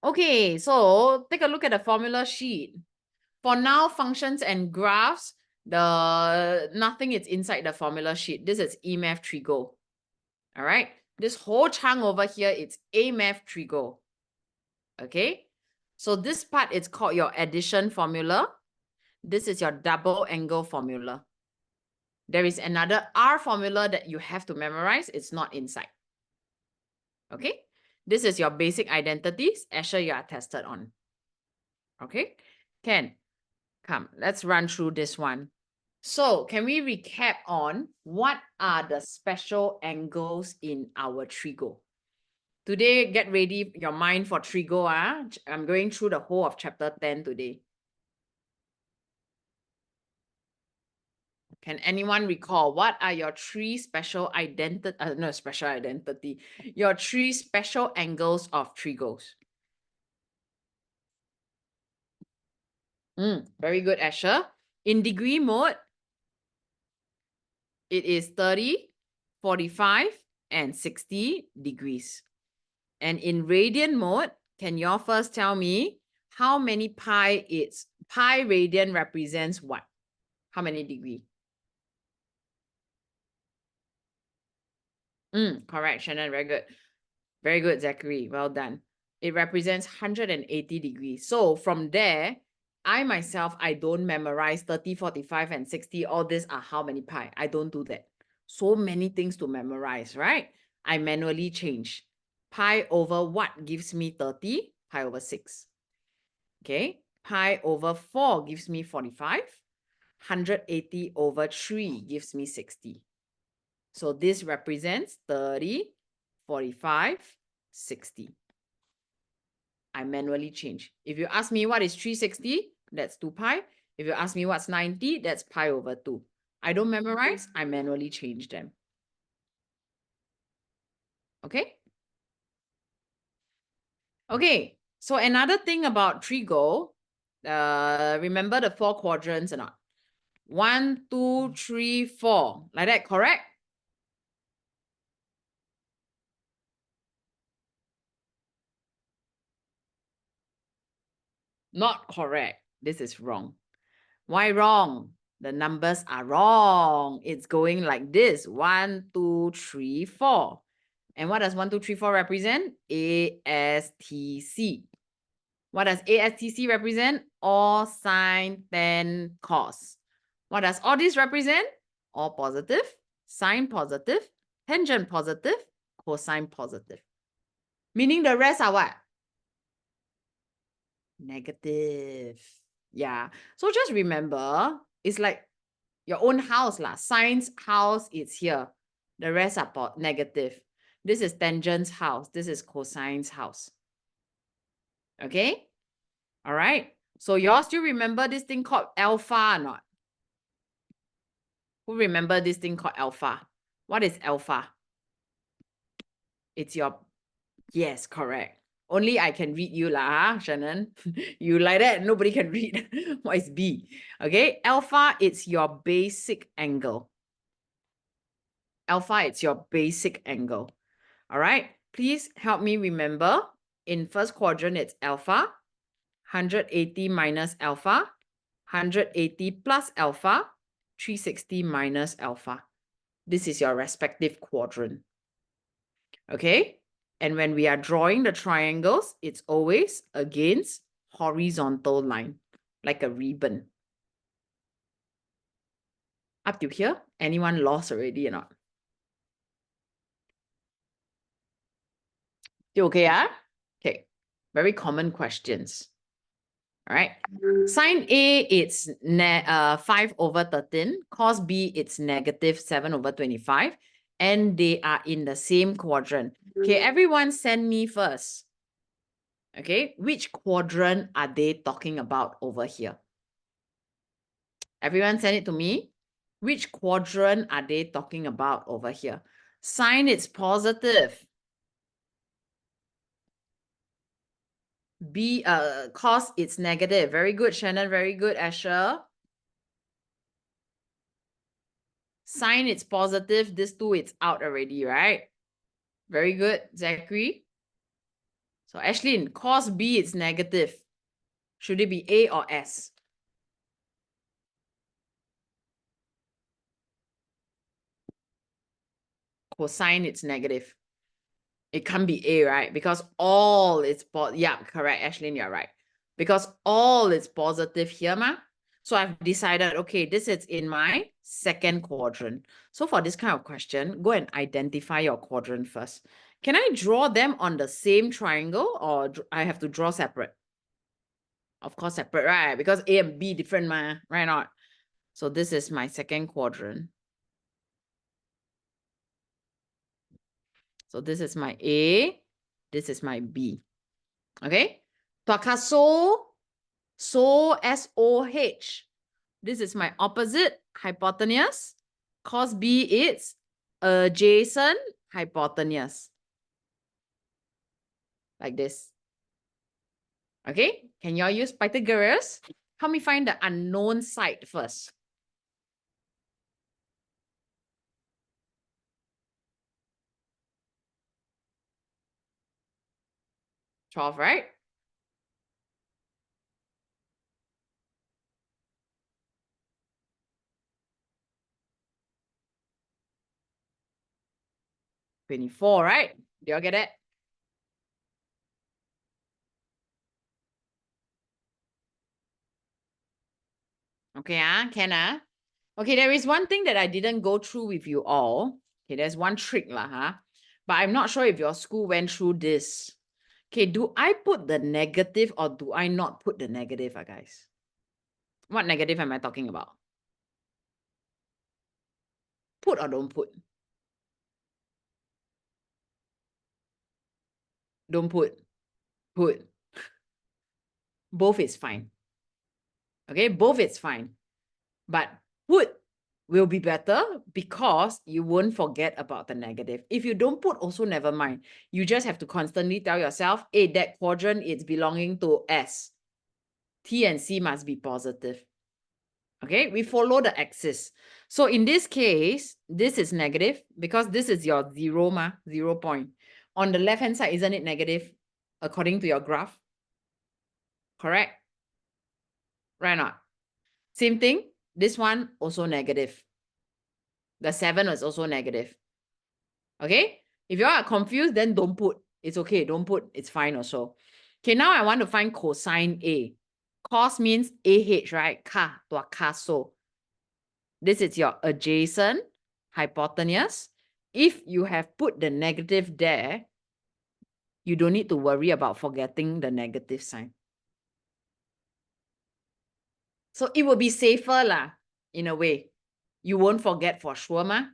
Okay, so take a look at the formula sheet. For now, functions and graphs, nothing is inside the formula sheet. This is EMATH Trigo. All right. This whole chunk over here, it's AMATH Trigo. Okay. So this part is called your addition formula. This is your double angle formula. There is another R formula that you have to memorize. It's not inside. Okay. This is your basic identities. Asher, you are tested on. Okay. Ken, come. Let's run through this one. So can we recap on what are the special angles in our trigo? Today, get ready your mind for trigo. I'm going through the whole of chapter 10 today. Can anyone recall what are your three special identity? Your three special angles of trigos. Very good, Asher. In degree mode, it is 30, 45, and 60 degrees. And in radian mode, can you all first tell me how many pi it's? Pi radian represents what? How many degree? Correct, Shannon. Very good. Very good, Zachary. Well done. It represents 180 degrees. So from there, I myself, I don't memorize 30, 45, and 60. All these are how many pi. I don't do that. So many things to memorize, right? I manually change. Pi over what gives me 30? Pi over 6. Okay. Pi over 4 gives me 45. 180 over 3 gives me 60. So this represents 30, 45, 60. I manually change. If you ask me what is 360, that's 2 pi. If you ask me what's 90, that's pi over 2. I don't memorize, I manually change them. Okay? Okay, so another thing about trigo, remember the 4 quadrants or not? 1, 2, 3, 4. Like that, correct? Not correct. This is wrong. Why wrong? The numbers are wrong. It's going like this. 1, 2, 3, 4. And what does 1, 2, 3, 4 represent? ASTC. What does ASTC represent? All sine, tan, cos. What does all this represent? All positive, sine positive, tangent positive, cosine positive. Meaning the rest are what? Negative. Yeah. So just remember, it's like your own house lah. Sine's house is here. The rest are negative. This is tangent's house. This is cosine's house. Okay? All right. So y'all still remember this thing called alpha or not? Who remember this thing called alpha? What is alpha? It's your, yes, correct. Only I can read you lah, Shannon. You like that, nobody can read. What is B? Okay, alpha, it's your basic angle. Alpha, it's your basic angle. All right, please help me remember. In first quadrant, it's alpha. 180 minus alpha. 180 plus alpha. 360 minus alpha. This is your respective quadrant. Okay? And when we are drawing the triangles, it's always against horizontal line, like a ribbon. Up to here, anyone lost already or not? You okay, Okay. Very common questions. All right. Sine A, it's 5 over 13. Cos B, it's negative 7 over 25. And they are in the same quadrant. Okay, everyone send me first. Okay, which quadrant are they talking about over here? Everyone send it to me. Which quadrant are they talking about over here? Sine, it's positive. B, cos, it's negative. Very good, Shannon. Very good, Asher. Sine, it's positive. This two, it's out already, right? Very good, Zachary. So Ashlyn, cos B is negative. Should it be A or S? Cosine, it's negative. It can't be A, right? Because all is, yeah, correct, Ashlyn, you're right. Because all is positive here, ma. So I've decided, okay, this is in my second quadrant. So for this kind of question, go and identify your quadrant first. Can I draw them on the same triangle or I have to draw separate? Of course, separate, right? Because A and B different, ma, right? Not. So this is my second quadrant. So this is my A, this is my B. Okay? Tuakaso, SOH. This is my opposite hypotenuse. Cos B is adjacent hypotenuse. Like this. Okay? Can y'all use Pythagoras? Help me find the unknown side first. 12, right? $24, right? Do y'all get it? Okay, can Okay, there is one thing that I didn't go through with you all. Okay, there's one trick lah, but I'm not sure if your school went through this. Okay, do I put the negative or do I not put the negative, guys? What negative am I talking about? Put or don't put? Don't put. Put. Both is fine. Okay, both is fine. But put will be better because you won't forget about the negative. If you don't put, also never mind. You just have to constantly tell yourself, hey, that quadrant is belonging to S. T and C must be positive. Okay, we follow the axis. So in this case, this is negative because this is your 0 point. On the left-hand side, isn't it negative according to your graph? Correct? Right or not? Same thing, this one also negative. The 7 is also negative. Okay? If you are confused, then don't put. It's okay, don't put. It's fine also. Okay, now I want to find cosine A. Cos means AH, right? Tuakaso. This is your adjacent hypotenuse. If you have put the negative there, you don't need to worry about forgetting the negative sign. So it will be safer lah, in a way. You won't forget for sure, ma.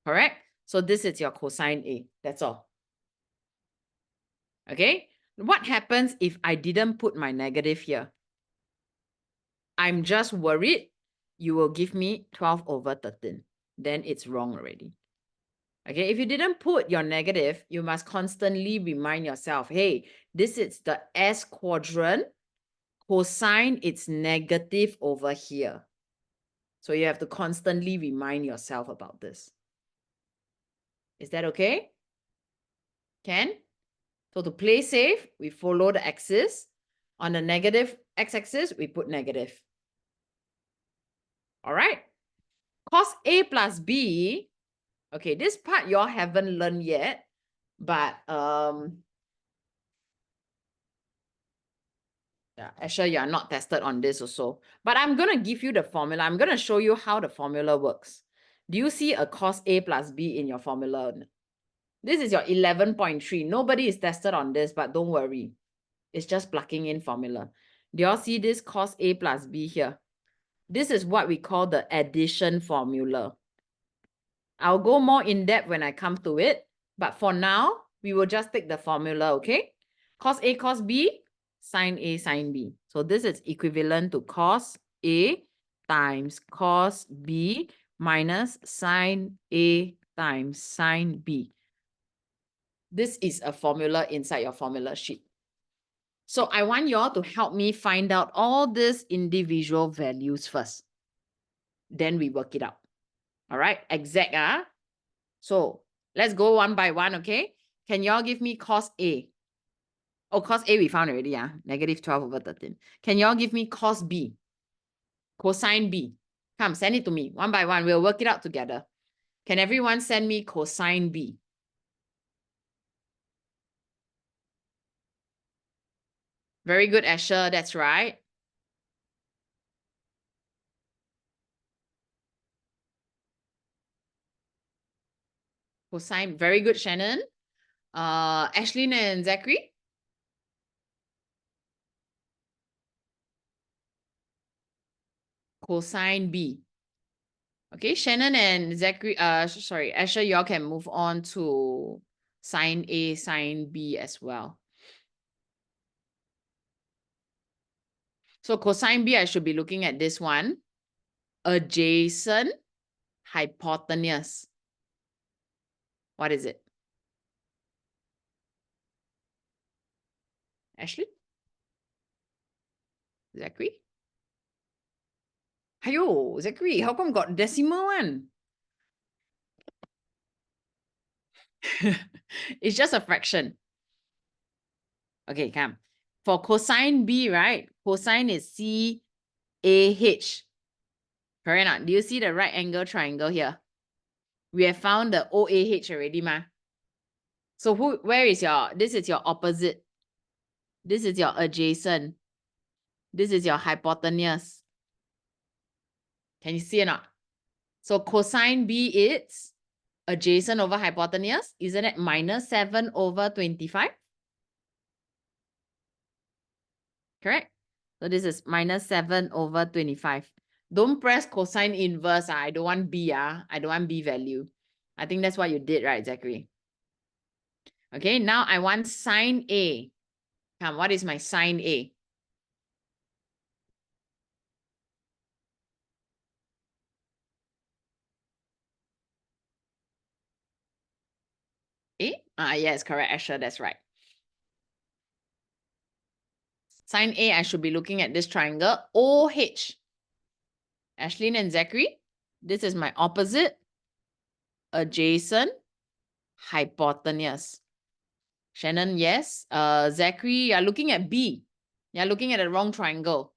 Correct? So this is your cosine A. That's all. Okay? What happens if I didn't put my negative here? I'm just worried you will give me 12 over 13. Then it's wrong already. Okay, if you didn't put your negative, you must constantly remind yourself, hey, this is the S quadrant. Cosine, it's negative over here. So you have to constantly remind yourself about this. Is that okay? Can? So to play safe, we follow the axis. On the negative x-axis, we put negative. All right? Cos A plus B. Okay, this part y'all haven't learned yet, but yeah, actually, you are not tested on this also. But I'm going to give you the formula. I'm going to show you how the formula works. Do you see a cos A plus B in your formula? This is your 11.3. Nobody is tested on this, but don't worry. It's just plugging in formula. Do y'all see this cos A plus B here? This is what we call the addition formula. I'll go more in depth when I come to it. But for now, we will just take the formula, okay? Cos A, cos B, sine A, sine B. So this is equivalent to cos A times cos B minus sine A times sine B. This is a formula inside your formula sheet. So I want you all to help me find out all these individual values first. Then we work it out. All right, exact. So let's go one by one, okay? Can y'all give me cos A? Oh, cos A we found already, yeah. Negative 12 over 13. Can y'all give me cos B? Cosine B. Come, send it to me. One by one. We'll work it out together. Can everyone send me cosine B? Very good, Asher. That's right. Cosine. Very good, Shannon. Ashlyn and Zachary? Cosine B. Okay, Shannon and Zachary, sorry, Asher, y'all can move on to sine A, sine B as well. So cosine B, I should be looking at this one. Adjacent hypotenuse. What is it? Ashley? Zachary? Hiyo, Zachary, how come got decimal one? It's just a fraction. Okay, come. For cosine B, right? Cosine is CAH. Correct not? Do you see the right angle triangle here? We have found the OAH already, ma. So where is this is your opposite. This is your adjacent. This is your hypotenuse. Can you see or not? So cosine B is adjacent over hypotenuse. Isn't it minus 7 over 25? Correct? So this is minus 7 over 25. Don't press cosine inverse. I don't want B. I don't want B value. I think that's what you did, right, Zachary? Okay, now I want sine A. Come, what is my sine A? A? Yes, correct, Asher, that's right. Sine A, I should be looking at this triangle, OH. Ashlyn and Zachary, this is my opposite, adjacent, hypotenuse. Shannon, yes. Zachary, you're looking at B. You're looking at the wrong triangle.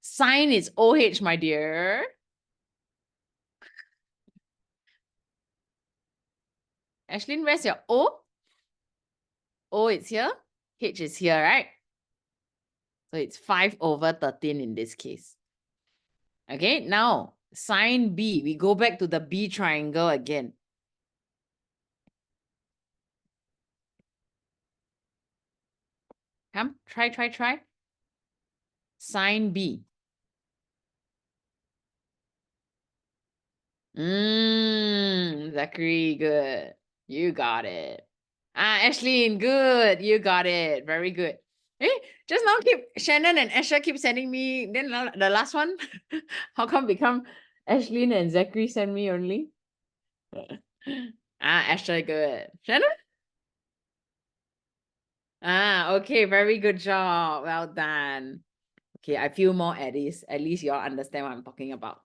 Sine is OH, my dear. Ashlyn, where's your O? O is here. H is here, right? So it's 5 over 13 in this case. Okay, now sine B. We go back to the B triangle again. Come, try. Sine B. Zachary, good. You got it. Ashlyn, good. You got it. Very good. Just now Shannon and Asher keep sending me. Then the last one, how come become Ashlyn and Zachary send me only? Asher, good. Shannon? Okay, very good job. Well done. Okay, I feel more at ease. At least you all understand what I'm talking about.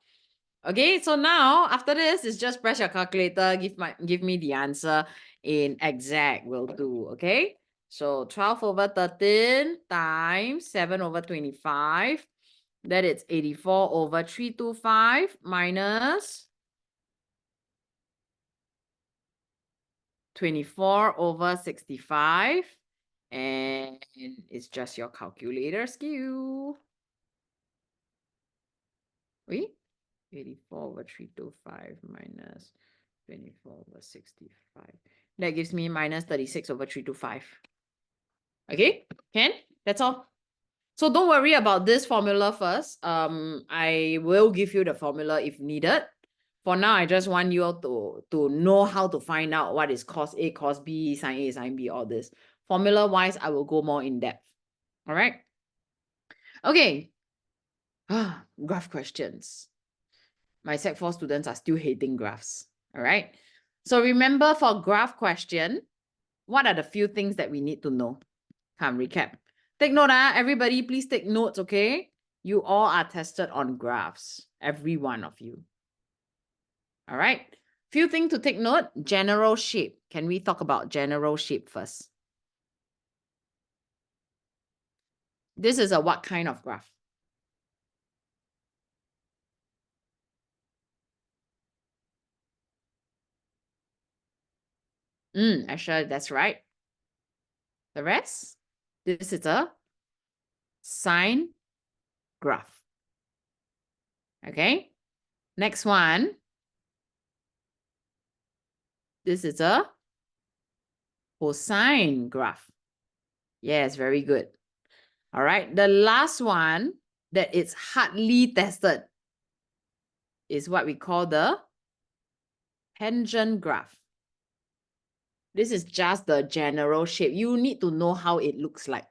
Okay, so now after this is just press your calculator, give me the answer in exact will do, okay? So 12 over 13 times 7 over 25, that is 84 over 325 minus 24 over 65, and it's just your calculator skill. Wait, 84 over 325 minus 24 over 65. That gives me minus 36 over 325. Okay, can? That's all. So don't worry about this formula first. I will give you the formula if needed. For now, I just want you all to know how to find out what is cos A, cos B, sine A, sine B, all this. Formula-wise, I will go more in depth. All right? Okay. Graph questions. My Sec 4 students are still hating graphs. All right? So remember, for graph question, what are the few things that we need to know? Come, recap. Take note, everybody, please take notes, okay? You all are tested on graphs, every one of you. All right. Few things to take note. General shape. Can we talk about general shape first? This is a what kind of graph? Actually, that's right. The rest, this is a sine graph. Okay. Next one. This is a cosine graph. Yes, very good. All right. The last one that it's hardly tested is what we call the tangent graph. This is just the general shape. You need to know how it looks like.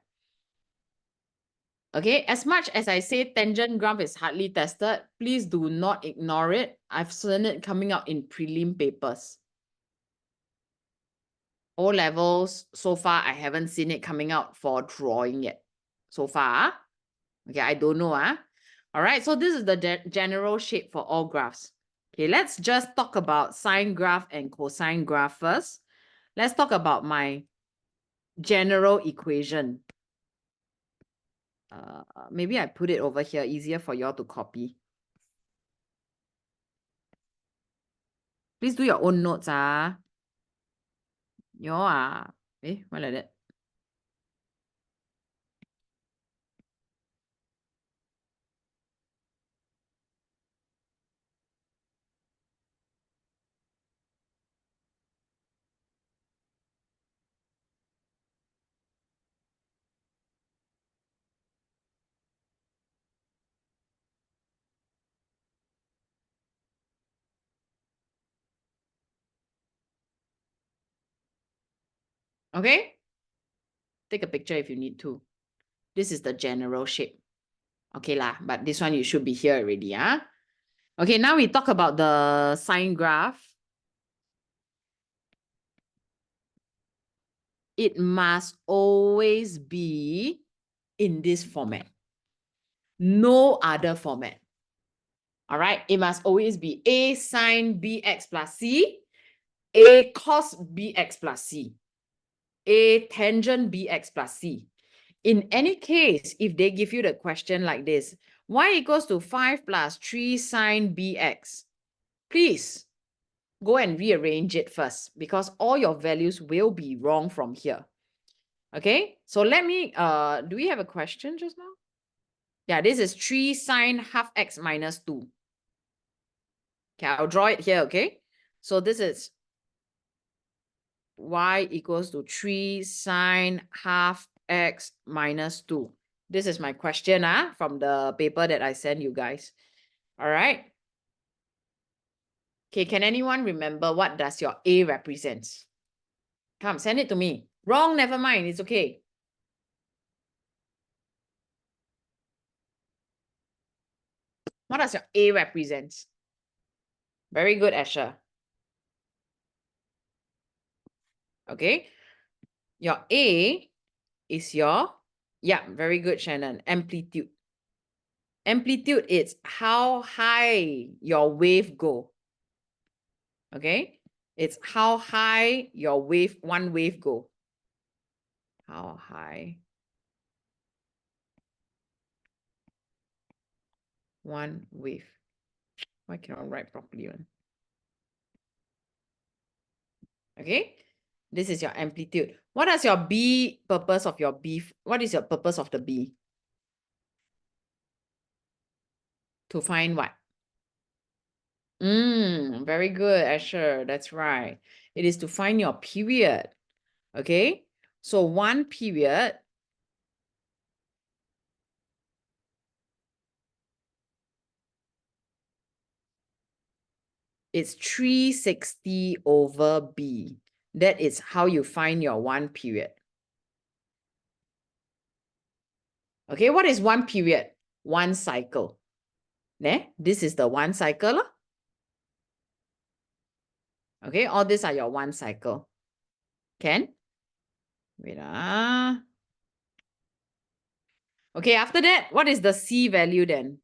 Okay, as much as I say tangent graph is hardly tested, please do not ignore it. I've seen it coming out in prelim papers. O levels, so far, I haven't seen it coming out for drawing yet. So far, okay, I don't know. All right, so this is the general shape for all graphs. Okay, let's just talk about sine graph and cosine graph first. Let's talk about my general equation. Maybe I put it over here, easier for y'all to copy. Please do your own notes. Y'all are, what like that? Okay? Take a picture if you need to. This is the general shape. Okay lah, but this one you should be here already. Okay, now we talk about the sine graph. It must always be in this format. No other format. All right, it must always be A sine bx plus c, A cos bx plus c, A tangent bx plus c. In any case, if they give you the question like this, y equals to 5 plus 3 sine bx, please go and rearrange it first because all your values will be wrong from here. Okay, so let me, do we have a question just now? Yeah, this is 3 sine half x minus 2. Okay, I'll draw it here, okay? So this is y equals to 3 sine half x minus 2. This is my question from the paper that I sent you guys. All right. Okay, can anyone remember what does your A represent? Come, send it to me. Wrong, never mind, it's okay. What does your A represent? Very good, Asher. Okay. Your A is your, yeah, very good, Shannon, amplitude. Amplitude is how high your wave go. Okay. It's how high your wave, one wave go. How high one wave. Why cannot write properly? Okay. This is your amplitude. What is your B purpose of your B? What is your purpose of the B? To find what? Very good, Asher. That's right. It is to find your period. Okay. So one period is 360 over B. That is how you find your one period. Okay, what is one period? One cycle. This is the one cycle. Okay, all these are your one cycle. Can? Wait. Okay, after that, what is the C value then?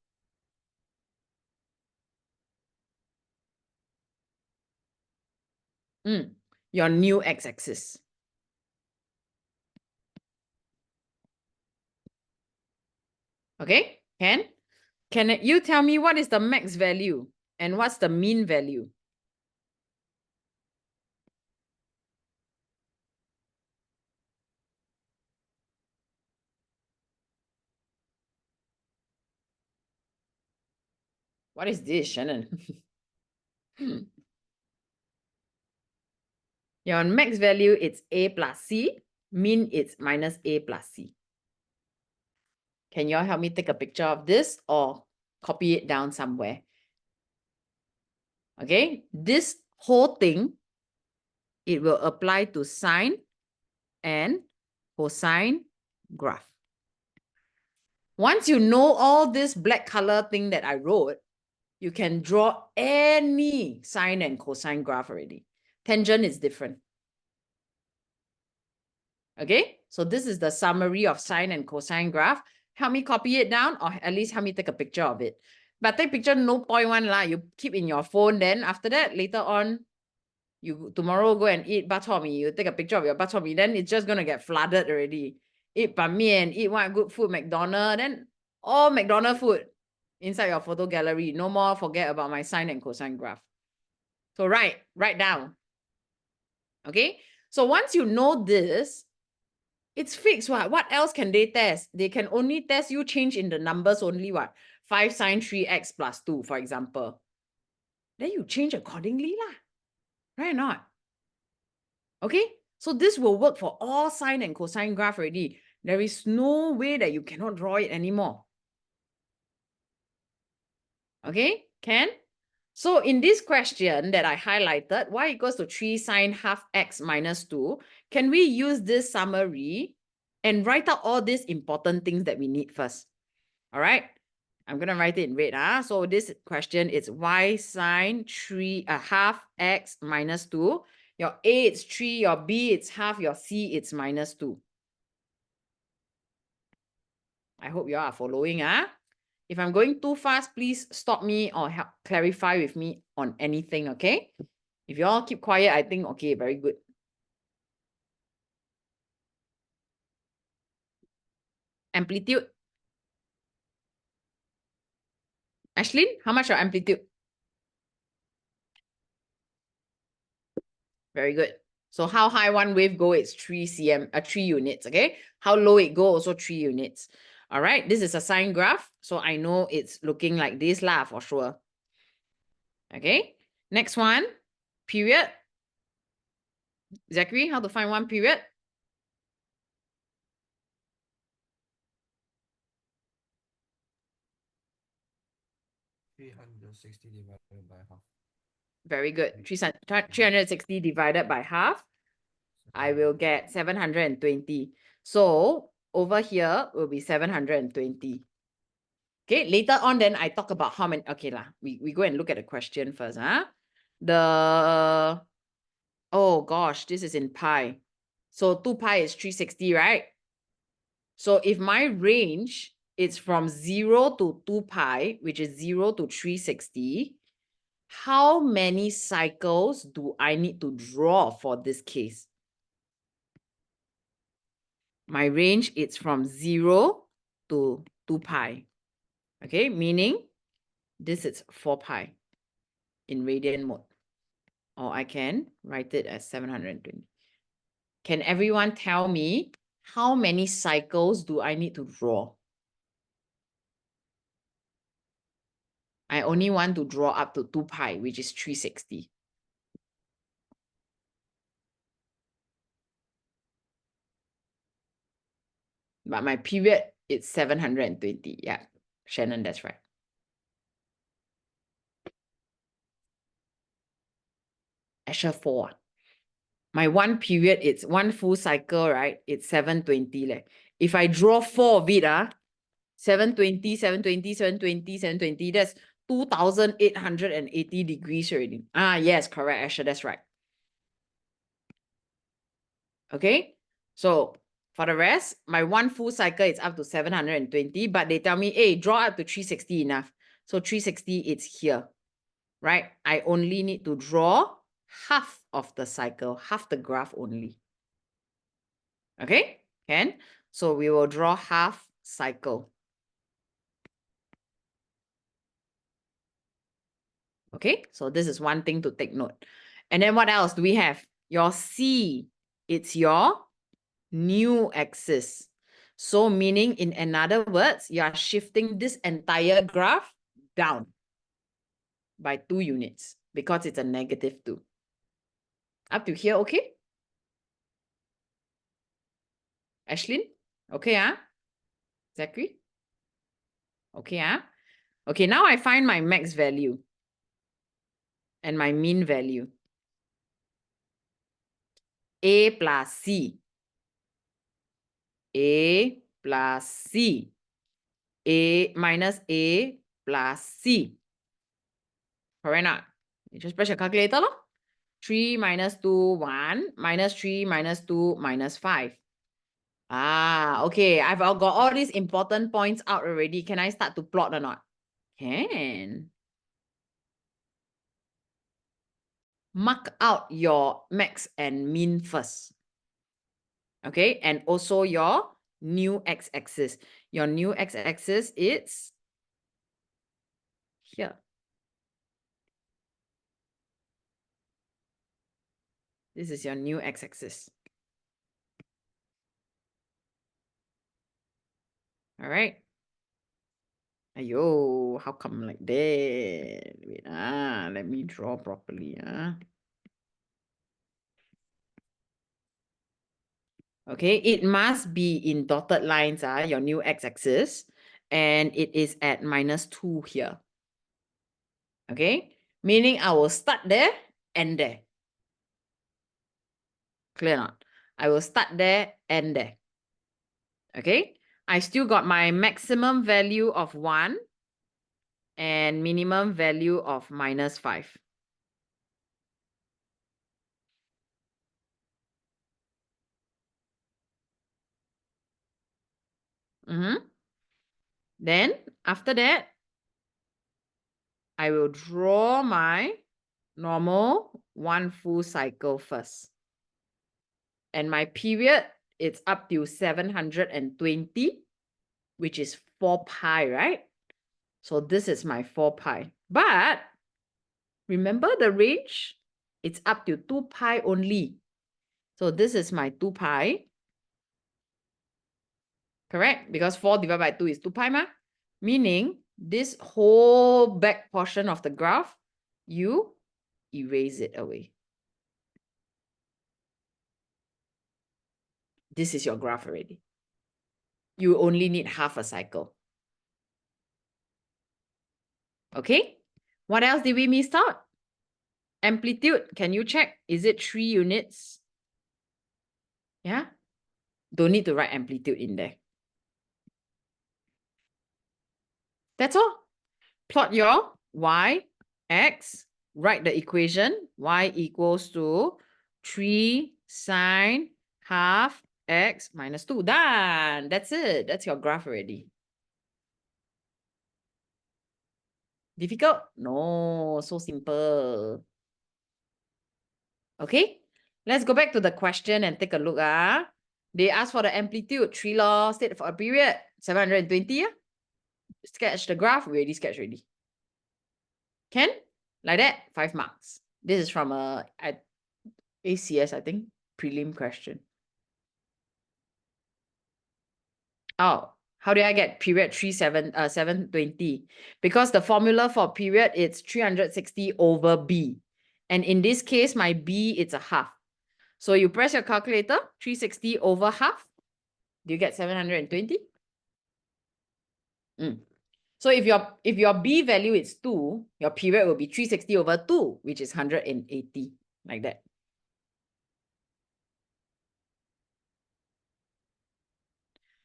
Your new x-axis. Okay, can you tell me what is the max value and what's the mean value? What is this, Shannon? Your max value, it's A plus C. Mean, it's minus A plus C. Can y'all help me take a picture of this or copy it down somewhere? Okay, this whole thing, it will apply to sine and cosine graph. Once you know all this black color thing that I wrote, you can draw any sine and cosine graph already. Tangent is different. Okay, so this is the summary of sine and cosine graph. Help me copy it down, or at least help me take a picture of it. But take picture, no point one lah. You keep in your phone. Then after that, later on, you tomorrow go and eat bak chor mee. You take a picture of your bak chor mee. Then it's just gonna get flooded already. Eat ban mian, eat what good food, McDonald's. Then all McDonald's food inside your photo gallery. No more forget about my sine and cosine graph. So write down. Okay. So once you know this, it's fixed. What else can they test? They can only test you change in the numbers only. 5 sine 3x plus 2, for example. Then you change accordingly lah. Right or not? Okay? So this will work for all sine and cosine graph already. There is no way that you cannot draw it anymore. Okay? Can? So in this question that I highlighted, y equals to 3 sine half x minus 2, can we use this summary and write out all these important things that we need first? All right? I'm going to write it in red. So this question is y sine half x minus 2. Your A, it's 3. Your B, it's half. Your C, it's minus 2. I hope you all are following. If I'm going too fast, please stop me or help clarify with me on anything, okay? If you all keep quiet, I think, okay, very good. Amplitude. Ashlyn, how much your amplitude? Very good. So how high one wave go, it's 3 units, okay? How low it go, also 3 units. All right, this is a sine graph. So I know it's looking like this lah for sure. Okay, next one, period. Zachary, how to find one period? (360) divided by half. Very good. 360 divided by half. I will get 720. So over here will be 720. Okay, later on then I talk about how many. Okay lah, we go and look at the question first. Oh gosh, this is in pi. So 2 pi is 360, right? So if my range is from 0 to 2 pi, which is 0 to 360, how many cycles do I need to draw for this case? My range is from 0 to 2 pi. Okay, meaning this is 4 pi in radian mode. Or I can write it as 720. Can everyone tell me how many cycles do I need to draw? I only want to draw up to 2 pi, which is 360. But my period, it's 720. Yeah, Shannon, that's right. Asher 4. My one period, it's one full cycle, right? It's 720. If I draw 4 of it, 720, 720, 720, 720, that's 2,880 degrees already. Yes, correct, Asher, that's right. Okay, so for the rest, my one full cycle is up to 720, but they tell me, hey, draw up to 360 enough. So 360, it's here, right? I only need to draw half of the cycle, half the graph only. Okay, can? So we will draw half cycle. Okay, so this is one thing to take note. And then what else do we have? Your C, it's your new axis. So meaning, in another words, you are shifting this entire graph down by 2 units because it's a -2. Up to here, okay? Ashlyn? Okay, Zachary? Okay, Okay, now I find my max value and my mean value. A plus C. A plus C. A minus A plus C. Correct not? You just press your calculator, lor. 3 minus 2, 1. Minus 3 minus 2 minus 5. Okay. I've got all these important points out already. Can I start to plot or not? Can. Mark out your max and mean first. Okay. And also your new x-axis. Your new x-axis is here. This is your new x-axis. All right. Ayo, how come like that? Wait, let me draw properly. Okay, it must be in dotted lines, your new x-axis, and it is at -2 here. Okay, meaning I will start there and there. Clear not? I will start there and there. Okay, I still got my maximum value of 1 and minimum value of -5. Then after that, I will draw my normal 1 full cycle first. And my period, it's up to 720, which is 4 pi, right? So this is my 4 pi. But remember the range? It's up to 2 pi only. So this is my 2 pi. Correct? Because 4 divided by 2 is 2 pi, meaning this whole back portion of the graph, you erase it away. This is your graph already. You only need half a cycle. Okay? What else did we miss out? Amplitude, can you check? Is it 3 units? Yeah? Don't need to write amplitude in there. That's all. Plot your y, x, write the equation. Y equals to 3 sine half x minus 2. Done. That's it. That's your graph already. Difficult? No, so simple. Okay, let's go back to the question and take a look. They asked for the amplitude, 3 law, state for a period, 720. Sketch the graph, we already sketched already. Can? Like that, 5 marks. This is from ACS, I think, prelim question. Oh, how did I get period 720? Because the formula for period, it's 360 over B. And in this case, my B, it's a half. So you press your calculator, 360 over half. Do you get 720? So if your B value is 2, your period will be 360 over 2, which is 180, like that.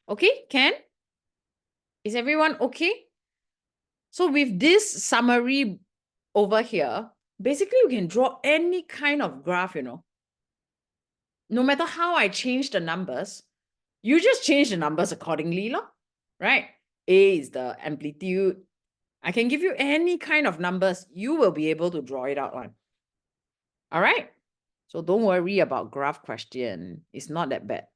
Okay, Ken? Is everyone okay? So with this summary over here, basically you can draw any kind of graph, No matter how I change the numbers, you just change the numbers accordingly, right? A is the amplitude. I can give you any kind of numbers. You will be able to draw it out on. All right. So don't worry about graph question. It's not that bad.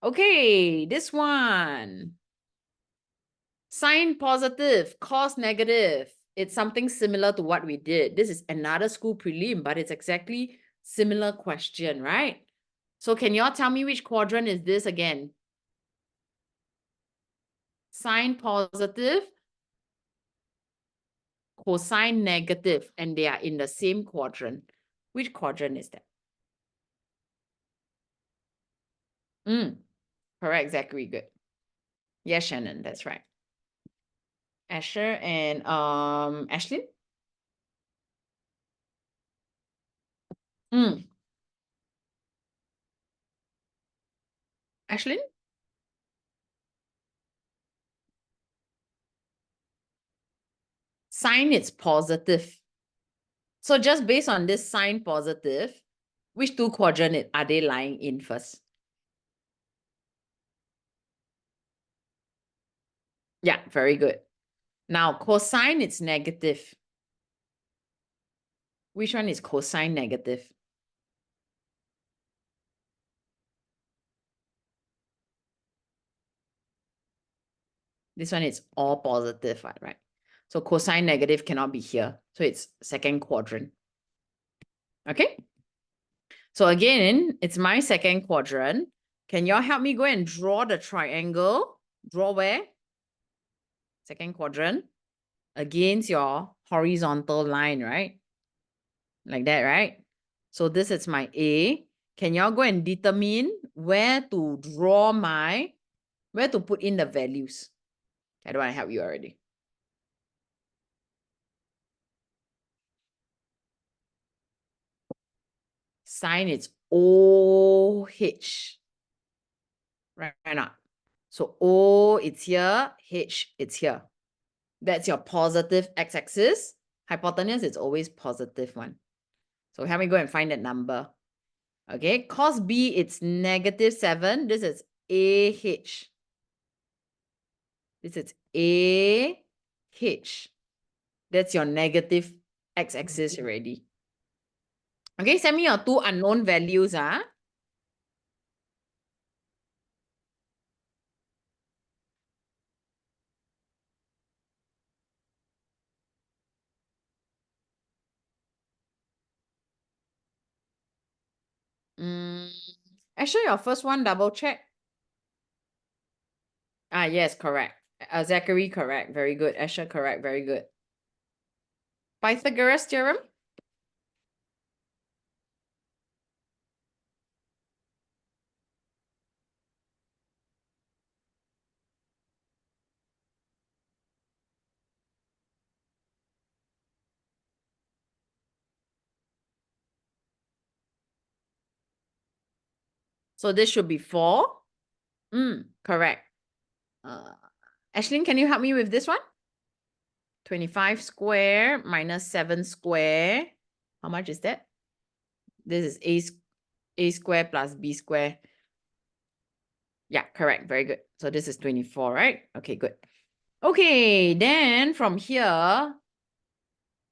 Okay, this one. Sign positive, cos negative. It's something similar to what we did. This is another school prelim, but it's exactly similar question, right? So can y'all tell me which quadrant is this again? Sign positive, cosine negative, and they are in the same quadrant. Which quadrant is that? Correct, Zachary, good. Yes, Shannon, that's right. Asher and Ashlyn? Ashlyn? Sign it's positive. So just based on this sign positive, which two quadrant are they lying in first? Yeah, very good. Now cosine it's negative. Which one is cosine negative? This one is all positive, right? So cosine negative cannot be here. So it's second quadrant. Okay. So again, it's my second quadrant. Can y'all help me go and draw the triangle? Draw where? Second quadrant. Against your horizontal line, right? Like that, right? So this is my A. Can y'all go and determine where to draw where to put in the values? I don't want to help you already. Sign it's OH. Right not? So O, it's here. H, it's here. That's your positive x-axis. Hypotenuse, it's always positive one. So help me go and find that number. Okay, cos B, it's -7. This is AH. This is AH. That's your negative x-axis already. Okay, send me your two unknown values. Actually, your first one, double check. Yes, correct. Zachary, correct. Very good. Asher, correct. Very good. Pythagoras theorem? So this should be 4. Correct. Ashlyn, can you help me with this one? 25 square minus 7 square. How much is that? This is a square plus b square. Yeah, correct. Very good. So this is 24, right? Okay, good. Okay, then from here,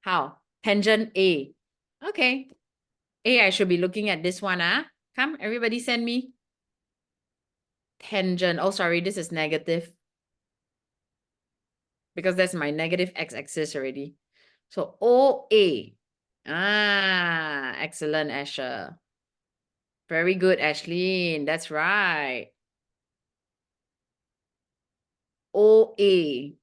how? Tangent A. Okay. A, I should be looking at this one. Come, everybody send me. Tangent. Oh, sorry, this is negative. Because that's my negative x-axis already. So OA. Excellent, Asher. Very good, Ashlyn. That's right. OA.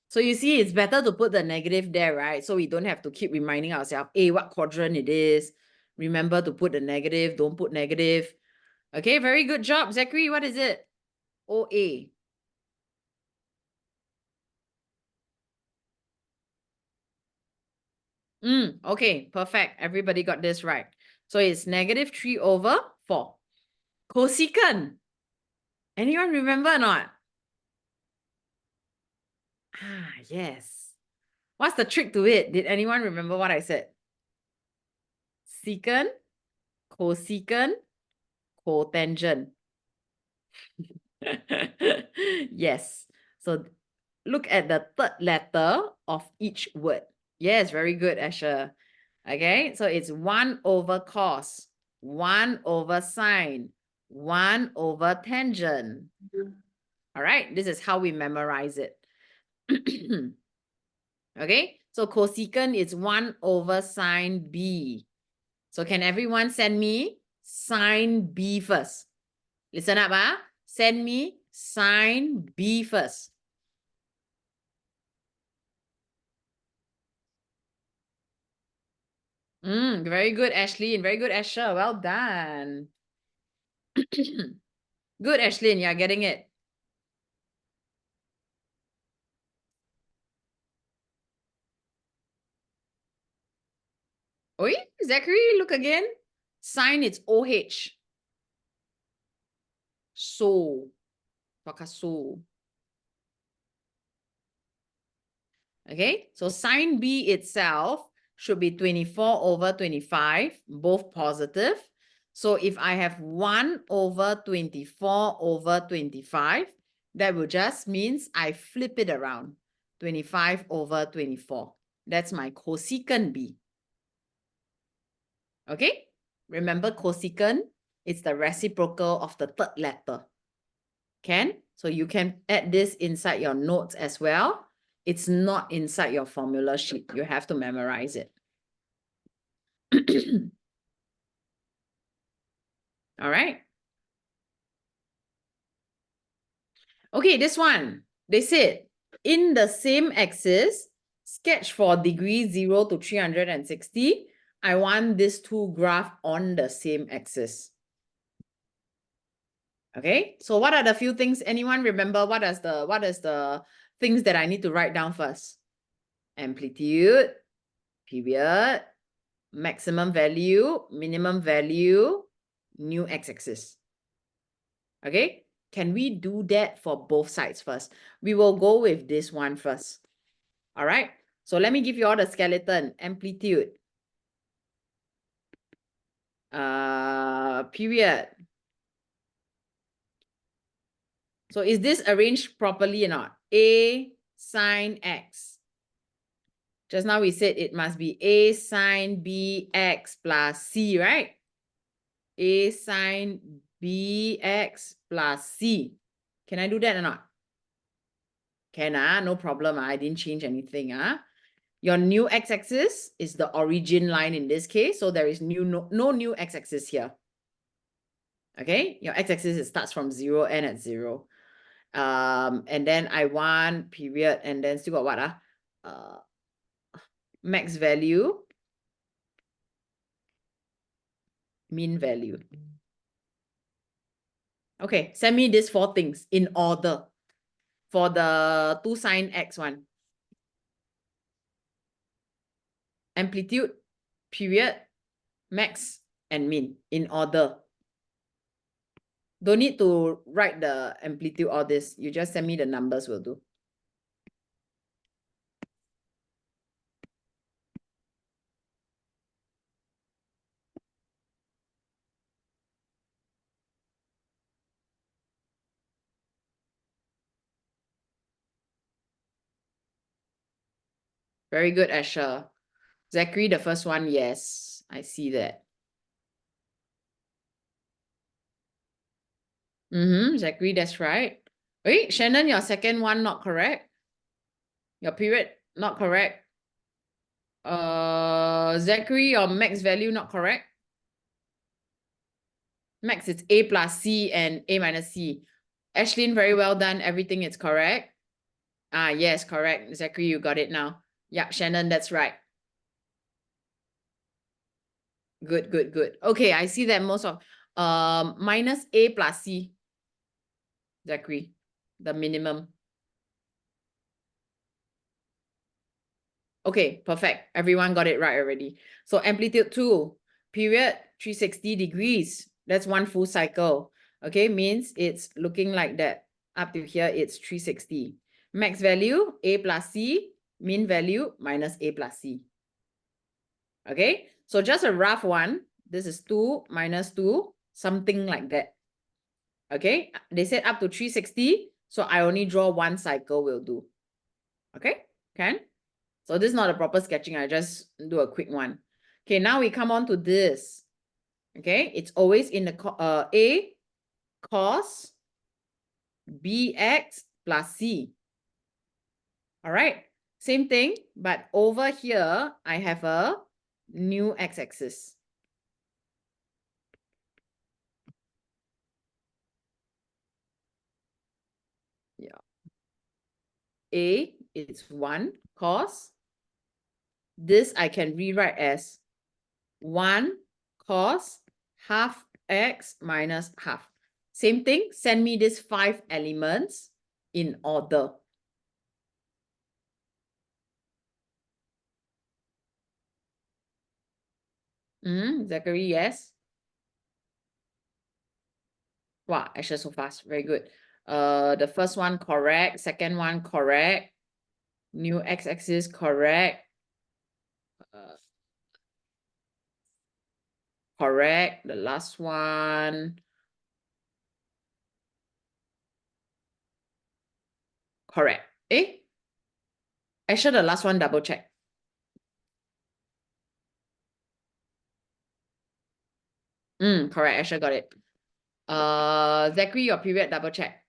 So you see, it's better to put the negative there, right? So we don't have to keep reminding ourselves, what quadrant it is. Remember to put the negative, don't put negative. Okay, very good job. Zachary, what is it? OA. Okay, perfect. Everybody got this right. So it's -3/4. Cosecant. Anyone remember or not? Yes. What's the trick to it? Did anyone remember what I said? Secant, cosecant, cotangent. Yes. So look at the third letter of each word. Yes, very good, Asher. Okay, so it's 1 over cos, 1 over sine, 1 over tangent. All right, this is how we memorize it. Okay, so cosecant is 1 over sine B. So can everyone send me sine B first? Listen up, send me sine B first. Very good, Ashlyn. Very good, Asher. Well done. Good, Ashlyn. You're getting it. Oi, Zachary, look again. Sine, it's OH. So. So. Okay, so sine B itself should be 24 over 25, both positive. So if I have 1 over 24 over 25, that will just means I flip it around. 25 over 24. That's my cosecant B. Okay, remember cosecant, it's the reciprocal of the third letter. Can? So you can add this inside your notes as well. It's not inside your formula sheet. You have to memorize it. All right. Okay, this one. They said, in the same axis, sketch for degree 0 to 360. I want these two graphs on the same axis. Okay, so what are the few things? Anyone remember what is the things that I need to write down first? Amplitude, period, maximum value, minimum value, new x-axis. Okay, can we do that for both sides first? We will go with this one first. All right, so let me give you all the skeleton. Amplitude, period. So is this arranged properly or not? A sine x. Just now we said it must be A sine bx plus c, right? A sine bx plus c. Can I do that or not? Can, no problem. I didn't change anything. Your new x-axis is the origin line in this case. So there is no new x-axis here. Okay, your x-axis starts from 0 and at 0. And then I want period, and then still got what? Max value, mean value. Okay, send me these 4 things in order for the 2 sine x one. Amplitude, period, max, and mean in order. Don't need to write the amplitude or this. You just send me the numbers will do. Very good, Asher. Zachary, the first one, yes. I see that. Zachary, that's right. Wait, Shannon, your second one not correct. Your period not correct. Zachary, your max value not correct. Max, it's A plus C and A minus C. Ashlyn, very well done. Everything is correct. Yes, correct. Zachary, you got it now. Yeah, Shannon, that's right. Good, good, good. Okay, I see that most of minus A plus C. Zachary, the minimum. Okay, perfect. Everyone got it right already. So amplitude 2, period 360 degrees. That's one full cycle. Okay, means it's looking like that. Up to here, it's 360. Max value, A plus C. Mean value, minus A plus C. Okay, so just a rough one. This is 2 minus 2, something like that. Okay, they said up to 360. So I only draw one cycle will do. Okay, can? So this is not a proper sketching. I just do a quick one. Okay, now we come on to this. Okay, it's always in the A cos bx plus c. All right, same thing, but over here, I have a new x-axis. Yeah. A, it's 1 cos. This I can rewrite as 1 cos half x minus half. Same thing, send me these 5 elements in order. Zachary, yes. Wow, actually so fast, very good. The first one correct, second one correct, new x-axis correct, correct. The last one correct. Actually the last one double check. Correct, Asher got it. Zachary, your period double check.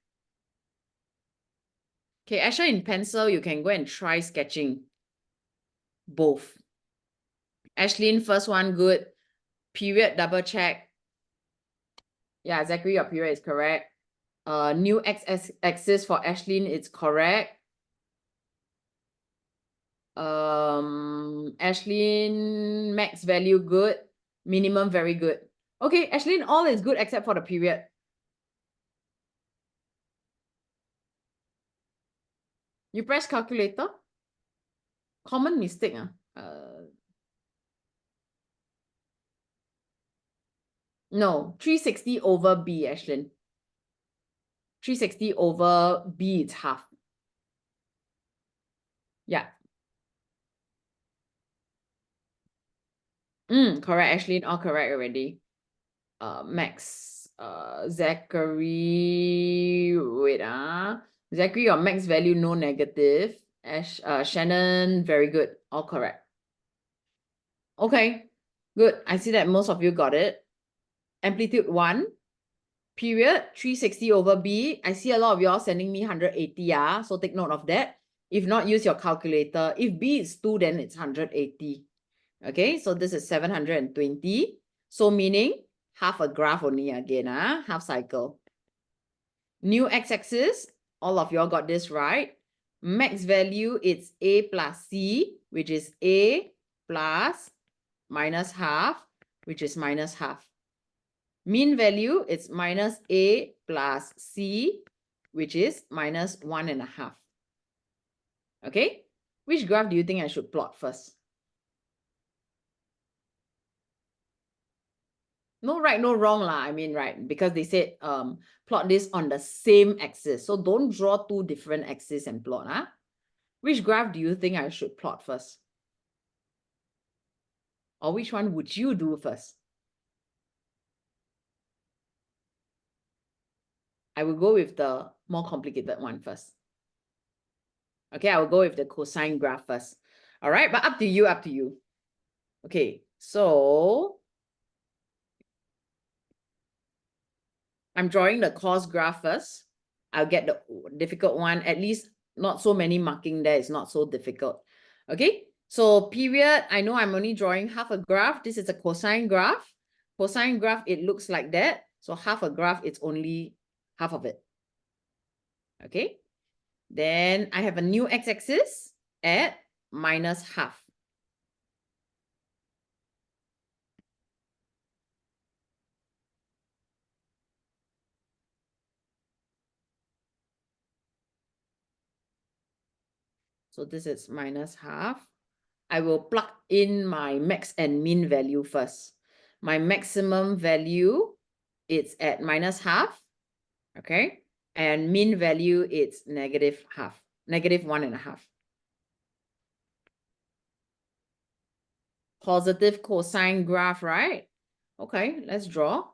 Okay, Asher, in pencil, you can go and try sketching both. Ashlyn, first one, good. Period, double check. Yeah, Zachary, your period is correct. New x-axis for Ashlyn, it's correct. Ashlyn, max value, good. Minimum, very good. Okay, Ashlyn, all is good except for the period. You press calculator? Common mistake. No, 360 over B, Ashlyn. 360 over B, it's half. Yeah. Correct, Ashlyn, all correct already. Max, Zachary, wait, Zachary, your max value, no negative. Shannon, very good, all correct. Okay, good. I see that most of you got it. Amplitude 1, period, 360 over B. I see a lot of y'all sending me 180, so take note of that. If not, use your calculator. If B is 2, then it's 180. Okay, so this is 720. So meaning half a graph only again, half cycle. New x-axis, all of y'all got this right. Max value, it's A plus C, which is A plus minus half, which is minus half. Mean value, it's minus A plus C, which is minus 1.5. Okay, which graph do you think I should plot first? No right, no wrong lah. I mean, right, because they said plot this on the same axis. So don't draw two different axes and plot. Which graph do you think I should plot first? Or which one would you do first? I will go with the more complicated one first. Okay, I will go with the cosine graph first. All right, but up to you, up to you. Okay, so I'm drawing the cos graph first. I'll get the difficult one. At least not so many marking there. It's not so difficult. Okay, so period. I know I'm only drawing half a graph. This is a cosine graph. Cosine graph, it looks like that. So half a graph, it's only half of it. Okay, then I have a new x-axis at minus half. So this is minus half. I will plug in my max and min value first. My maximum value, it's at minus half, okay? And min value, it's negative half, negative 1.5. Positive cosine graph, right? Okay, let's draw.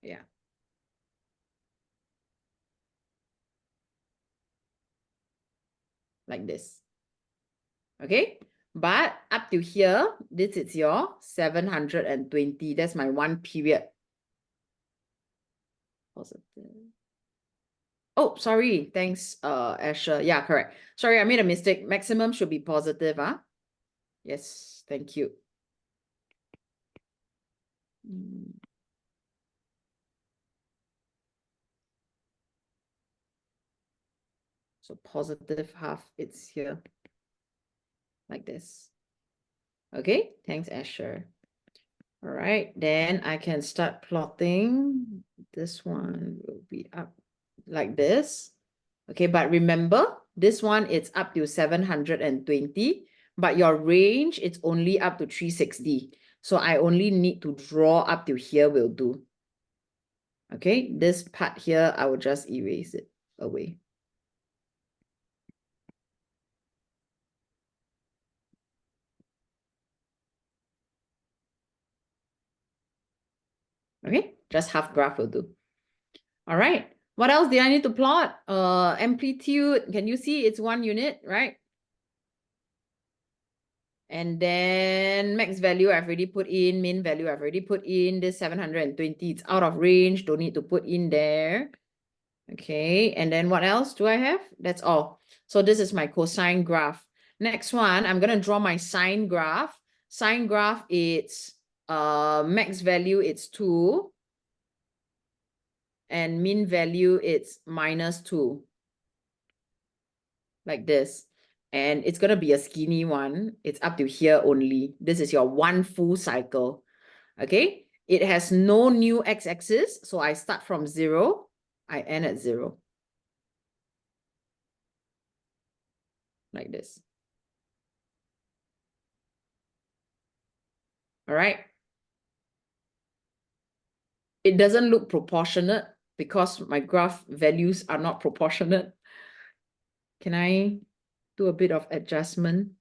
Yeah. Like this. Okay, But up to here, this is your 720. That's my 1 period. Positive. Oh, sorry. Thanks, Asher. Yeah, correct. Sorry, I made a mistake. Maximum should be positive, huh? Yes, thank you. So positive half, it's here. Like this. Okay, thanks, Asher. All right, then I can start plotting. This one will be up like this. Okay, but remember, this one it's up to 720, but your range it's only up to 360. So I only need to draw up to here will do. Okay, this part here, I will just erase it away. Okay, just half graph will do. All right, what else do I need to plot? Amplitude, can you see it's 1 unit, right? And then max value I've already put in, min value I've already put in, this 720, it's out of range, don't need to put in there. Okay, and then what else do I have? That's all. So this is my cosine graph. Next one, I'm gonna draw my sine graph. Sine graph, it's max value, it's 2. And min value, it's -2. Like this. And it's gonna be a skinny one. It's up to here only. This is your 1 full cycle. Okay, it has no new x-axis, so I start from 0, I end at 0. Like this. All right. It doesn't look proportionate because my graph values are not proportionate. Can I do a bit of adjustment?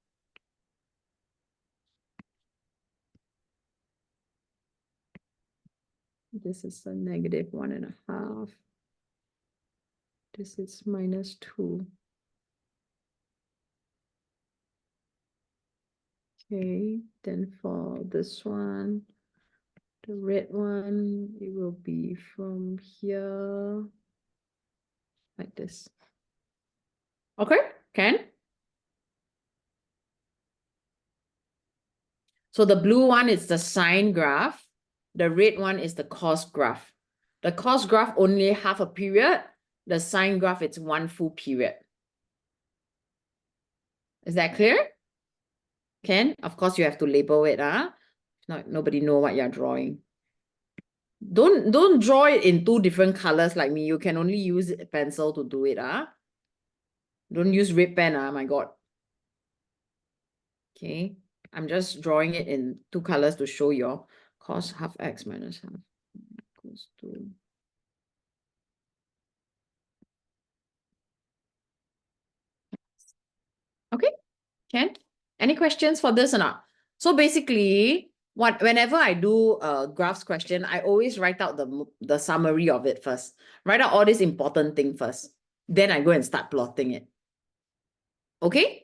This is a -1.5. This is -2. Okay, then for this one, the red one, it will be from here, like this. Okay, can? So the blue one is the sine graph. The red one is the cos graph. The cos graph only half a period. The sine graph, it's 1 full period. Is that clear? Can? Of course, you have to label it. Not nobody know what you're drawing. Don't draw it in 2 different colors like me. You can only use a pencil to do it. Don't use red pen. My God. Okay. I'm just drawing it in 2 colors to show you cos half x minus half equals to. Okay, can? Any questions for this or not? So basically, whenever I do a graphs question, I always write out the summary of it first. Write out all this important thing first. Then I go and start plotting it. Okay?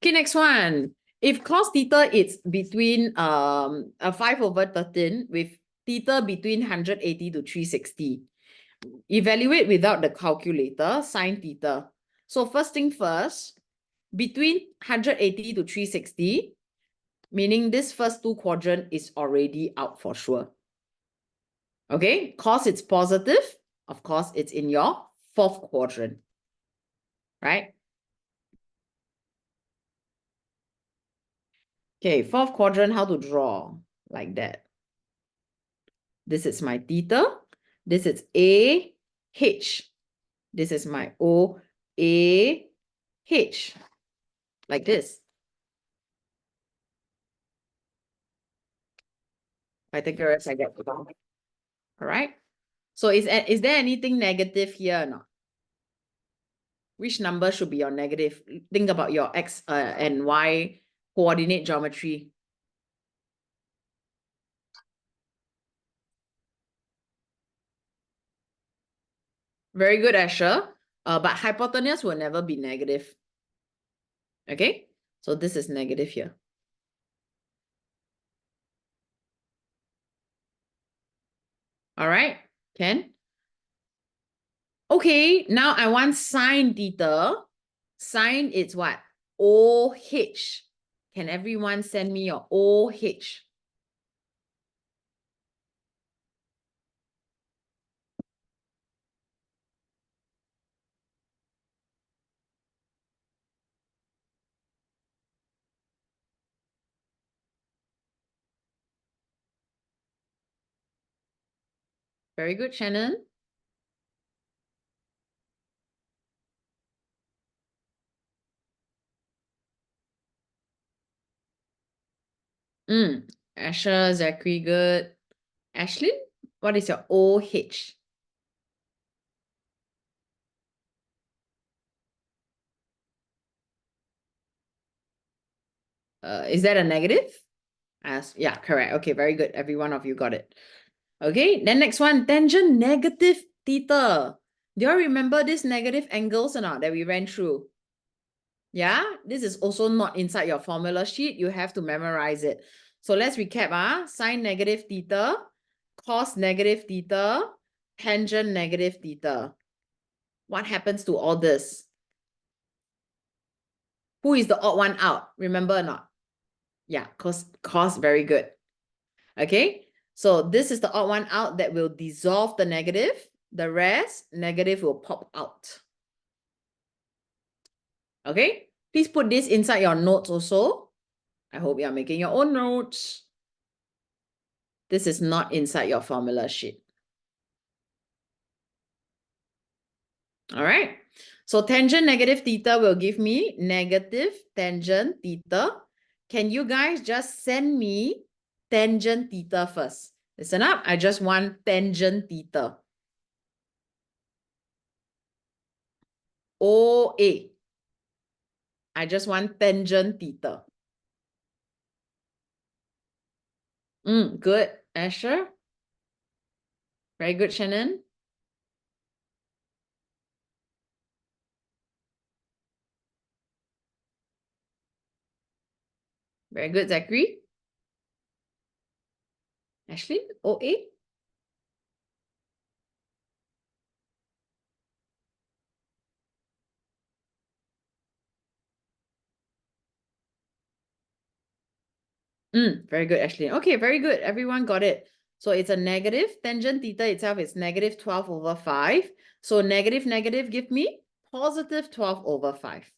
Okay, next one. If cos theta is between a 5/13 with theta between 180 to 360, evaluate without the calculator, sine theta. So first thing first, between 180 to 360, meaning this first 2 quadrant is already out for sure. Okay, cos it's positive, of course, it's in your 4th quadrant, right? Okay, 4th quadrant, how to draw? Like that. This is my theta. This is A, H. This is my O, A, H. Like this. Pythagoras, I get it. All right. So is there anything negative here or not? Which number should be your negative? Think about your X and Y coordinate geometry. Very good, Asher. But hypotenuse will never be negative. Okay? So this is negative here. All right, Ken? Okay, now I want sine theta. Sine is what? OH. Can everyone send me your OH? Very good, Shannon. Asher, Zachary, good. Ashlyn, what is your OH? Is that a negative? Yeah, correct. Okay, very good. Every one of you got it. Okay, then next one, tangent negative theta. Do you all remember these negative angles or not that we ran through? Yeah, this is also not inside your formula sheet. You have to memorize it. So let's recap. Sine negative theta, cos negative theta, tangent negative theta. What happens to all this? Who is the odd one out? Remember or not? Yeah, cos, very good. Okay, so this is the odd one out that will dissolve the negative. The rest, negative will pop out. Okay, please put this inside your notes also. I hope you're making your own notes. This is not inside your formula sheet. All right, so tangent negative theta will give me negative tangent theta. Can you guys just send me tangent theta first? Listen up, I just want tangent theta. OA. I just want tangent theta. Good, Asher. Very good, Shannon. Very good, Zachary. Ashley, OA. Very good, Ashley. Okay, very good. Everyone got it. So it's a negative. Tangent theta itself is negative 12 over 5. So negative, negative give me positive 12 over 5.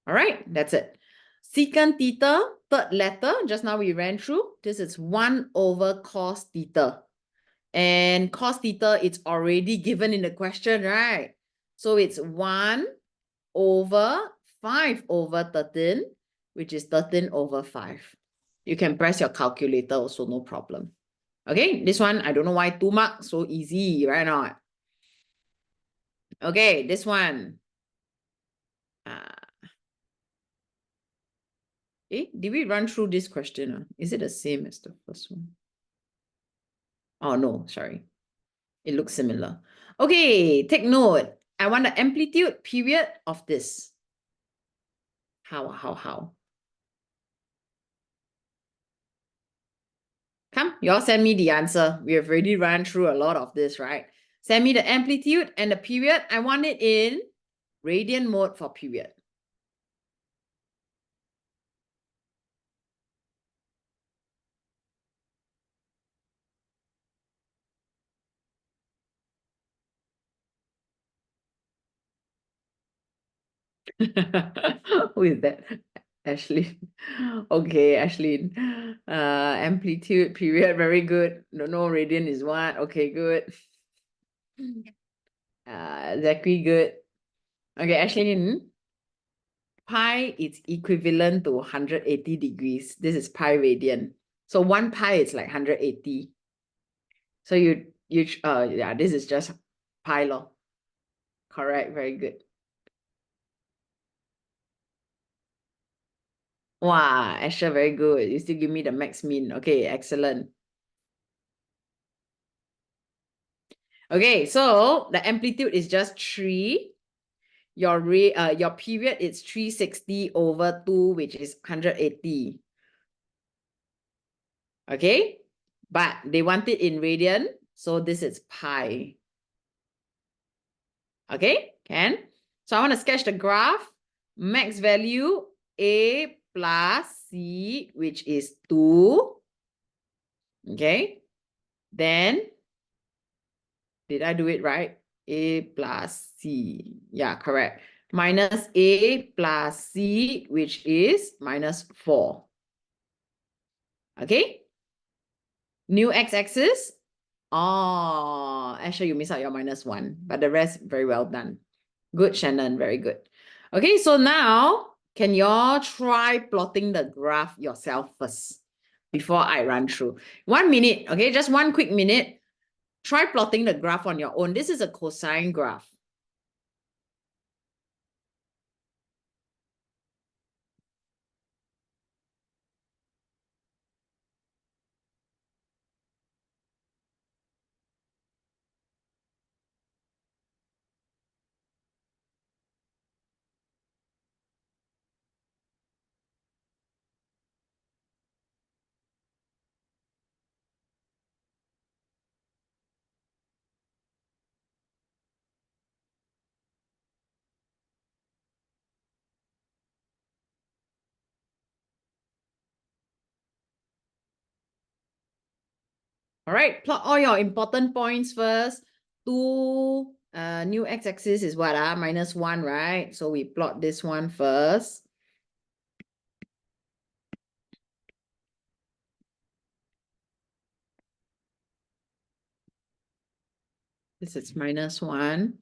All right, that's it. Secant theta, third letter, just now we ran through. This is 1 over cos theta. And cos theta, it's already given in the question, right? So it's 1 over 5 over 13, which is 13 over 5. You can press your calculator also, no problem. Okay, this one, I don't know why 2 marks, so easy, right or not? Okay, this one. Did we run through this question? Is it the same as the first one? Oh, no, sorry. It looks similar. Okay, take note. I want the amplitude period of this. How? Come, you all send me the answer. We have already run through a lot of this, right? Send me the amplitude and the period. I want it in radian mode for period. Who is that? Ashley. Okay, Ashley. Amplitude, period, very good. Don't know radian is what. Okay, good. Zachary, good. Okay, Ashley. Pi is equivalent to 180 degrees. This is pi radian. So 1 pi is like 180. So yeah, this is just pi law. Correct, very good. Wow, Asher, very good. You still give me the max min. Okay, excellent. Okay, so the amplitude is just 3. your period is 360 over 2, which is 180. Okay? But they want it in radian, so this is pi. Okay? Can? So I want to sketch the graph. Max value A plus C, which is 2. Okay? Then, did I do it right? A plus C. Yeah, correct. Minus A plus C, which is minus 4. Okay? New x-axis. Oh, actually, you miss out your -1, but the rest, very well done. Good, Shannon, very good. Okay, so now, can y'all try plotting the graph yourself first before I run through? 1 minute, okay, just 1 quick minute. Try plotting the graph on your own. This is a cosine graph. All right, plot all your important points first. 2, new x-axis is what? -1, right? So we plot this one first. This is -1.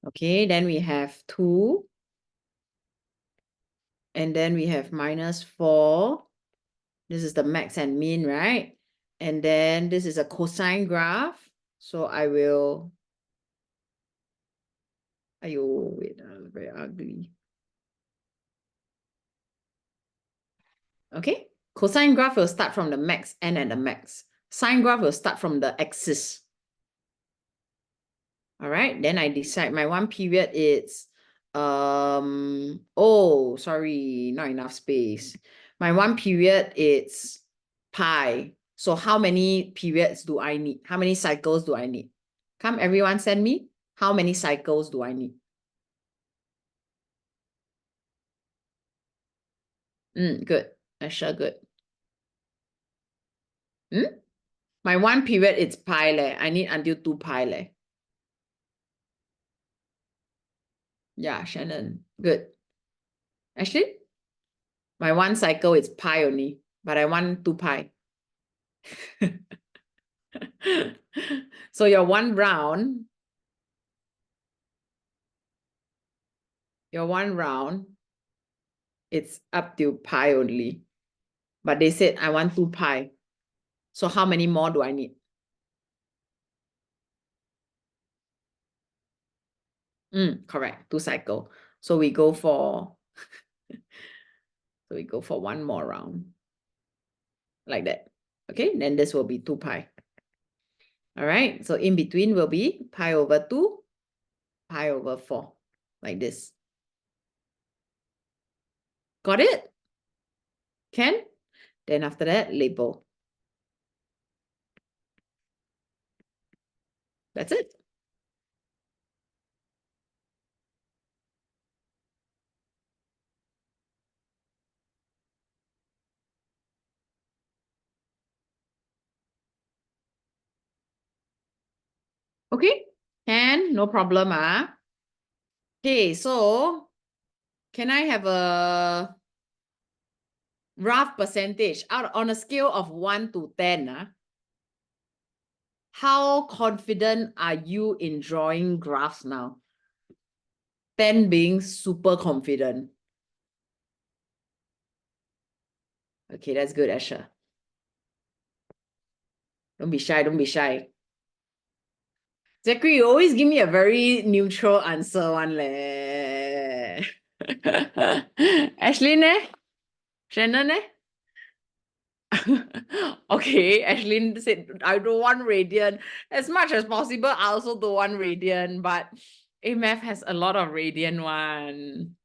Okay, then we have 2. And then we have -4. This is the max and mean, right? And then this is a cosine graph. So I will, wait, very ugly. Okay, cosine graph will start from the max and the max. Sine graph will start from the axis. All right, then I decide my 1 period is, oh, sorry, not enough space. My 1 period is pi. So how many periods do I need? How many cycles do I need? Come, everyone send me. How many cycles do I need? Good. Sure, good. My 1 period is pi leh. I need until 2 pi leh. Yeah, Shannon. Good. Actually, my 1 cycle is pi only, but I want 2 pi. So your one round, it's up to pi only. But they said I want 2 pi. So how many more do I need? Correct, 2 cycle. So we go for one more round. Like that. Okay, then this will be 2 pi. All right, so in between will be pi over 2, pi over 4, like this. Got it? Can? Then after that, label. That's it. Okay, can, no problem. Okay, so can I have a rough percentage out on a scale of 1 to 10? How confident are you in drawing graphs now? 10 being super confident. Okay, that's good, Asher. Don't be shy, don't be shy. Zachary, you always give me a very neutral answer one leh. Ashley ne? Shannon ne? Okay, Ashlyn said, I don't want radian. As much as possible, I also don't want radian, but AMath has a lot of radian one.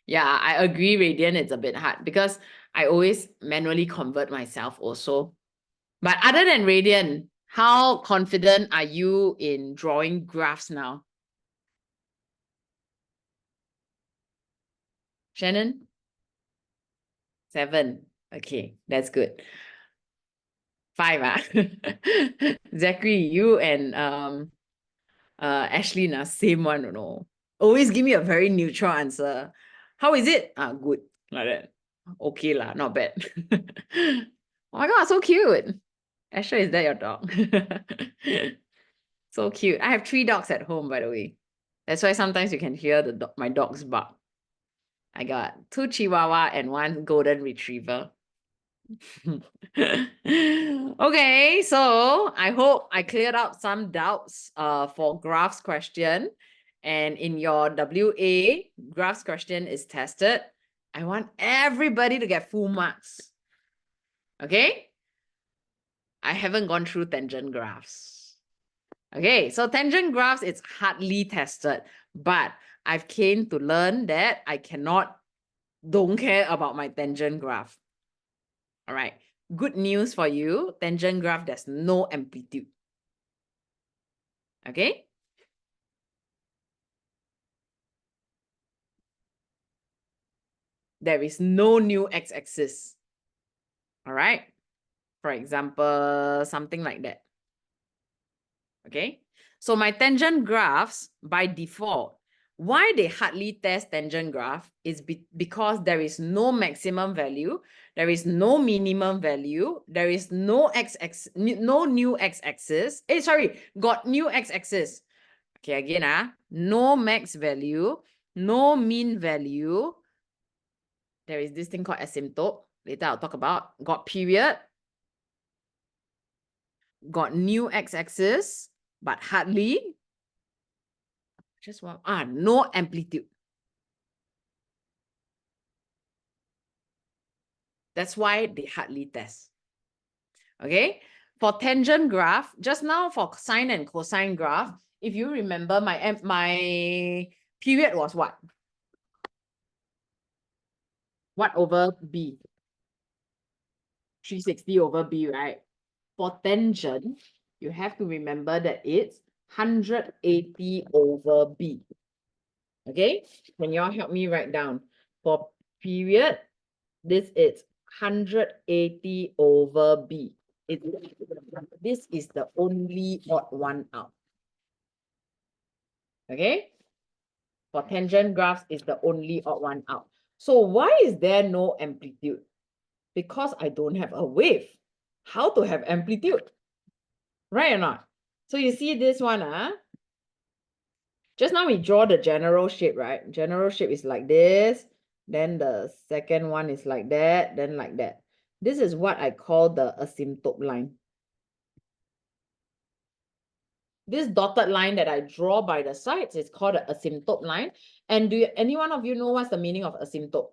Yeah, I agree, radian is a bit hard because I always manually convert myself also. But other than radian, how confident are you in drawing graphs now? Shannon? 7. Okay, that's good. 5, Zachary, you and Ashley, same one, you know. Always give me a very neutral answer. How is it? Good. Like that. Okay lah, not bad. Oh my god, so cute. Ashley, is that your dog? So cute. I have 3 dogs at home, by the way. That's why sometimes you can hear my dogs bark. I got 2 Chihuahua and 1 Golden Retriever. Okay, so I hope I cleared up some doubts for graphs question. And in your WA, graphs question is tested. I want everybody to get full marks. Okay? I haven't gone through tangent graphs. Okay, so tangent graphs, it's hardly tested, but I've came to learn that I don't care about my tangent graph. All right, good news for you, tangent graph, there's no amplitude. Okay? There is no new x-axis. All right? For example, something like that. Okay? So my tangent graphs, by default, why they hardly test tangent graph is because there is no maximum value, there is no minimum value, there is no no new x-axis. Got new x-axis. Okay, again, no max value, no mean value. There is this thing called asymptote. Later I'll talk about. Got period. Got new x-axis, but hardly. Just one. No amplitude. That's why they hardly test. Okay. For tangent graph, just now for sine and cosine graph, if you remember, my period was what? What over b? 360 over b, right? For tangent, you have to remember that it's 180 over b. Okay? Can you all help me write down? For period, this is 180 over b. This is the only odd one out. Okay? For tangent graphs, is the only odd one out. So why is there no amplitude? Because I don't have a wave. How to have amplitude? Right or not? So you see this one, just now we draw the general shape, right? General shape is like this. Then the second one is like that, then like that. This is what I call the asymptote line. This dotted line that I draw by the sides is called an asymptote line. And any one of you know what's the meaning of asymptote?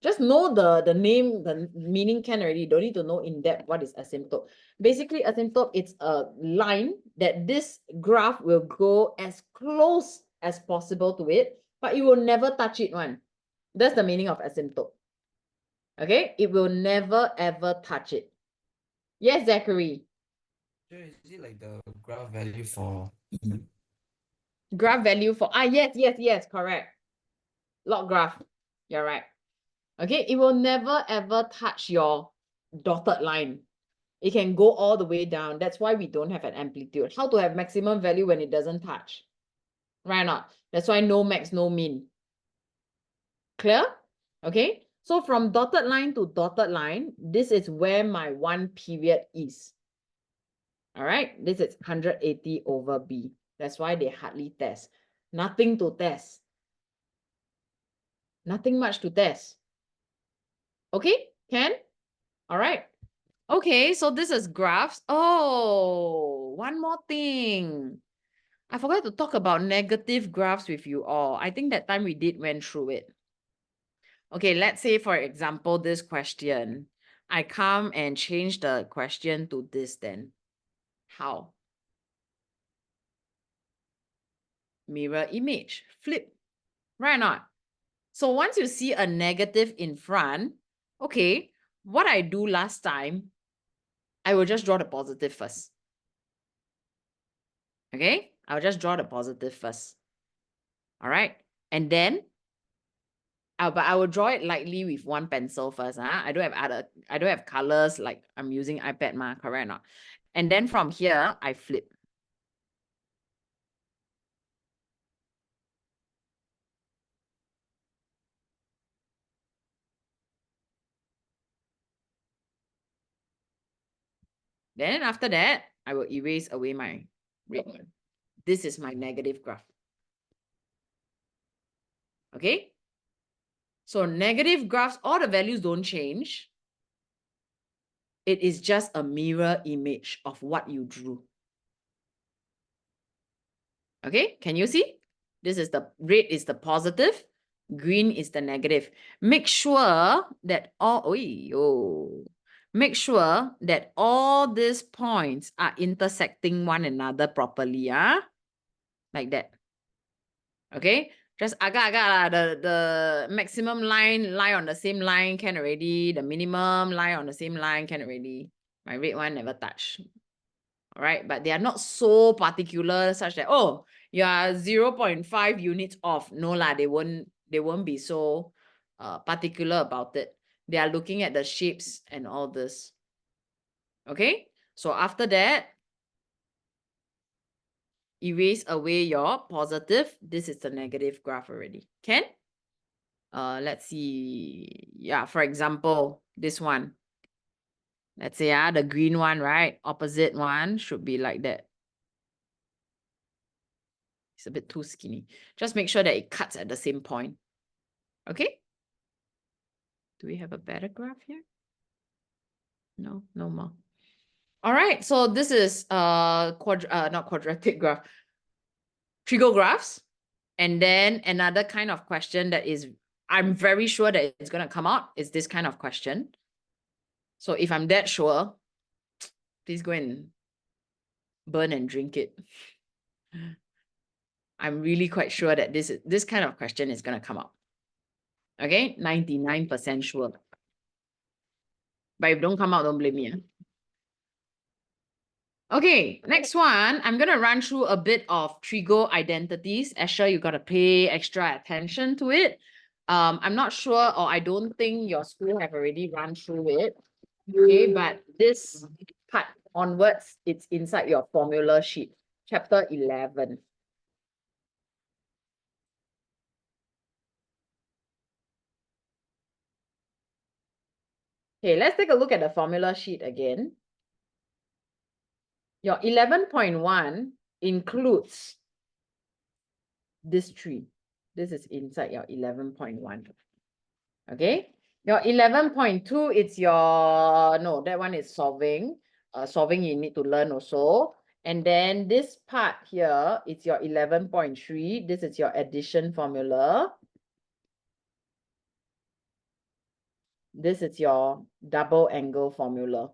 Just know the name, the meaning can already. Don't need to know in depth what is asymptote. Basically, asymptote, it's a line that this graph will go as close as possible to it, but it will never touch it one. That's the meaning of asymptote. Okay? It will never ever touch it. Yes, Zachary? Sure, is it like the graph value for Graph value for, yes, correct. Log graph. You're right. Okay, it will never ever touch your dotted line. It can go all the way down. That's why we don't have an amplitude. How to have maximum value when it doesn't touch? Right or not? That's why no max, no min. Clear? Okay, so from dotted line to dotted line, this is where my one period is. All right, this is 180 over b. That's why they hardly test. Nothing to test. Nothing much to test. Okay, can? All right. Okay, so this is graphs. Oh, one more thing. I forgot to talk about negative graphs with you all. I think that time we went through it. Okay, let's say, for example, this question. I come and change the question to this then. How? Mirror image, flip, right or not? So once you see a negative in front, okay, what I do last time, I will just draw the positive first. Okay, I'll just draw the positive first. All right, and then but I will draw it lightly with one pencil first. I don't have colors like I'm using iPad, correct or not? And then from here, I flip. Then after that, I will erase away my red one. This is my negative graph. Okay? So negative graphs, all the values don't change. It is just a mirror image of what you drew. Okay? Can you see? This is the red is the positive, green is the negative. Make sure that make sure that all these points are intersecting one another properly. Like that. Okay? Just agak-agak the maximum line on the same line can already. The minimum line on the same line can already. My red one never touch. All right, but they are not so particular such that, oh, you are 0.5 units off. No lah, they won't be so particular about it. They are looking at the shapes and all this. Okay, so after that, erase away your positive. This is the negative graph already. Can? Let's see. Yeah, for example, this one. Let's say the green one, right? Opposite one should be like that. It's a bit too skinny. Just make sure that it cuts at the same point. Okay? Do we have a better graph here? No, no more. All right, so this is not quadratic graph, trigographs. And then another kind of question that is, I'm very sure that it's going to come out is this kind of question. So if I'm that sure, please go and burn and drink it. I'm really quite sure that this kind of question is going to come out. Okay, 99% sure. But if it don't come out, don't blame me. Okay, next one, I'm going to run through a bit of trigo identities. Asher, you got to pay extra attention to it. I'm not sure, or I don't think your school have already run through it. Okay, but this part onwards, it's inside your formula sheet, chapter 11. Okay, let's take a look at the formula sheet again. Your 11.1 includes this tree. This is inside your 11.1. Okay. Your 11.2, it's your, no, that one is solving. Solving you need to learn also. And then this part here, it's your 11.3. This is your addition formula. This is your double angle formula.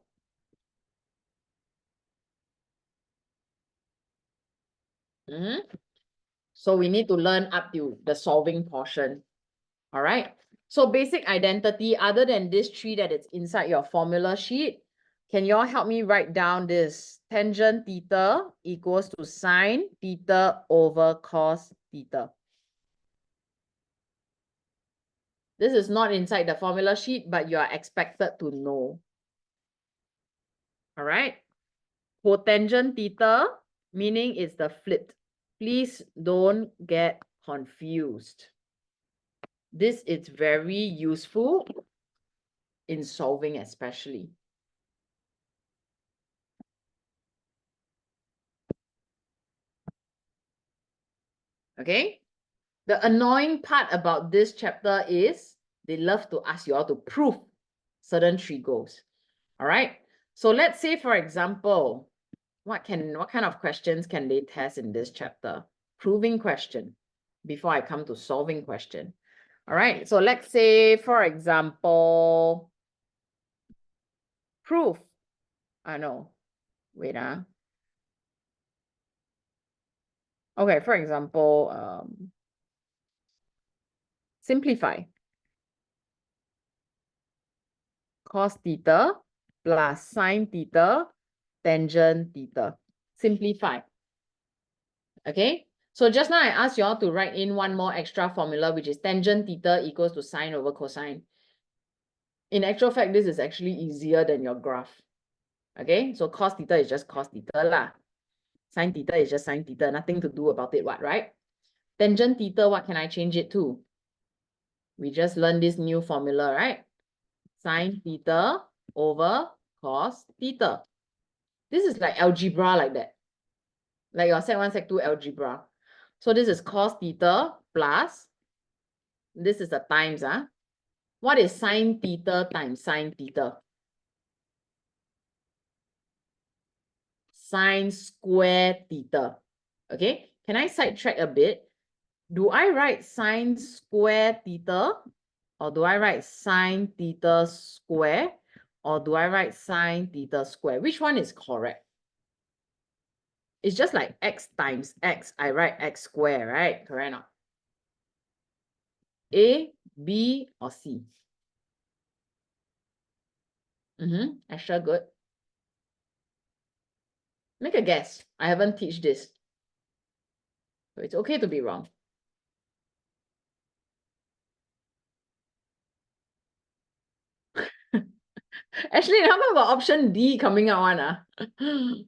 So we need to learn up to the solving portion. All right. So basic identity, other than this tree that is inside your formula sheet, can you all help me write down this? Tangent theta equals to sine theta over cos theta. This is not inside the formula sheet, but you are expected to know. All right. Cotangent theta, meaning it's the flipped. Please don't get confused. This is very useful in solving especially. Okay? The annoying part about this chapter is they love to ask you all to prove certain trigos. All right? So let's say, for example, what kind of questions can they test in this chapter? Proving question before I come to solving question. All right, so let's say, for example, proof. I know. Wait. Okay, for example, simplify. Cos theta plus sine theta tangent theta. Simplify. Okay, so just now I asked you all to write in one more extra formula, which is tangent theta equals to sine over cosine. In actual fact, this is actually easier than your graph. Okay, so cos theta is just cos theta lah. Sine theta is just sine theta, nothing to do about it, what, right? Tangent theta, what can I change it to? We just learned this new formula, right? Sine theta over cos theta. This is like algebra like that. Like your Sec 1, Sec 2 algebra. So this is cos theta plus, this is the times. What is sine theta times sine theta? Sine square theta. Okay, can I sidetrack a bit? Do I write sine square theta? Or do I write sine theta square? Or do I write sine theta square? Which one is correct? It's just like x times x. I write x square, right? Correct or not? A, B, or C? Extra good. Make a guess. I haven't teach this. So it's okay to be wrong. Actually, how about option D coming out one?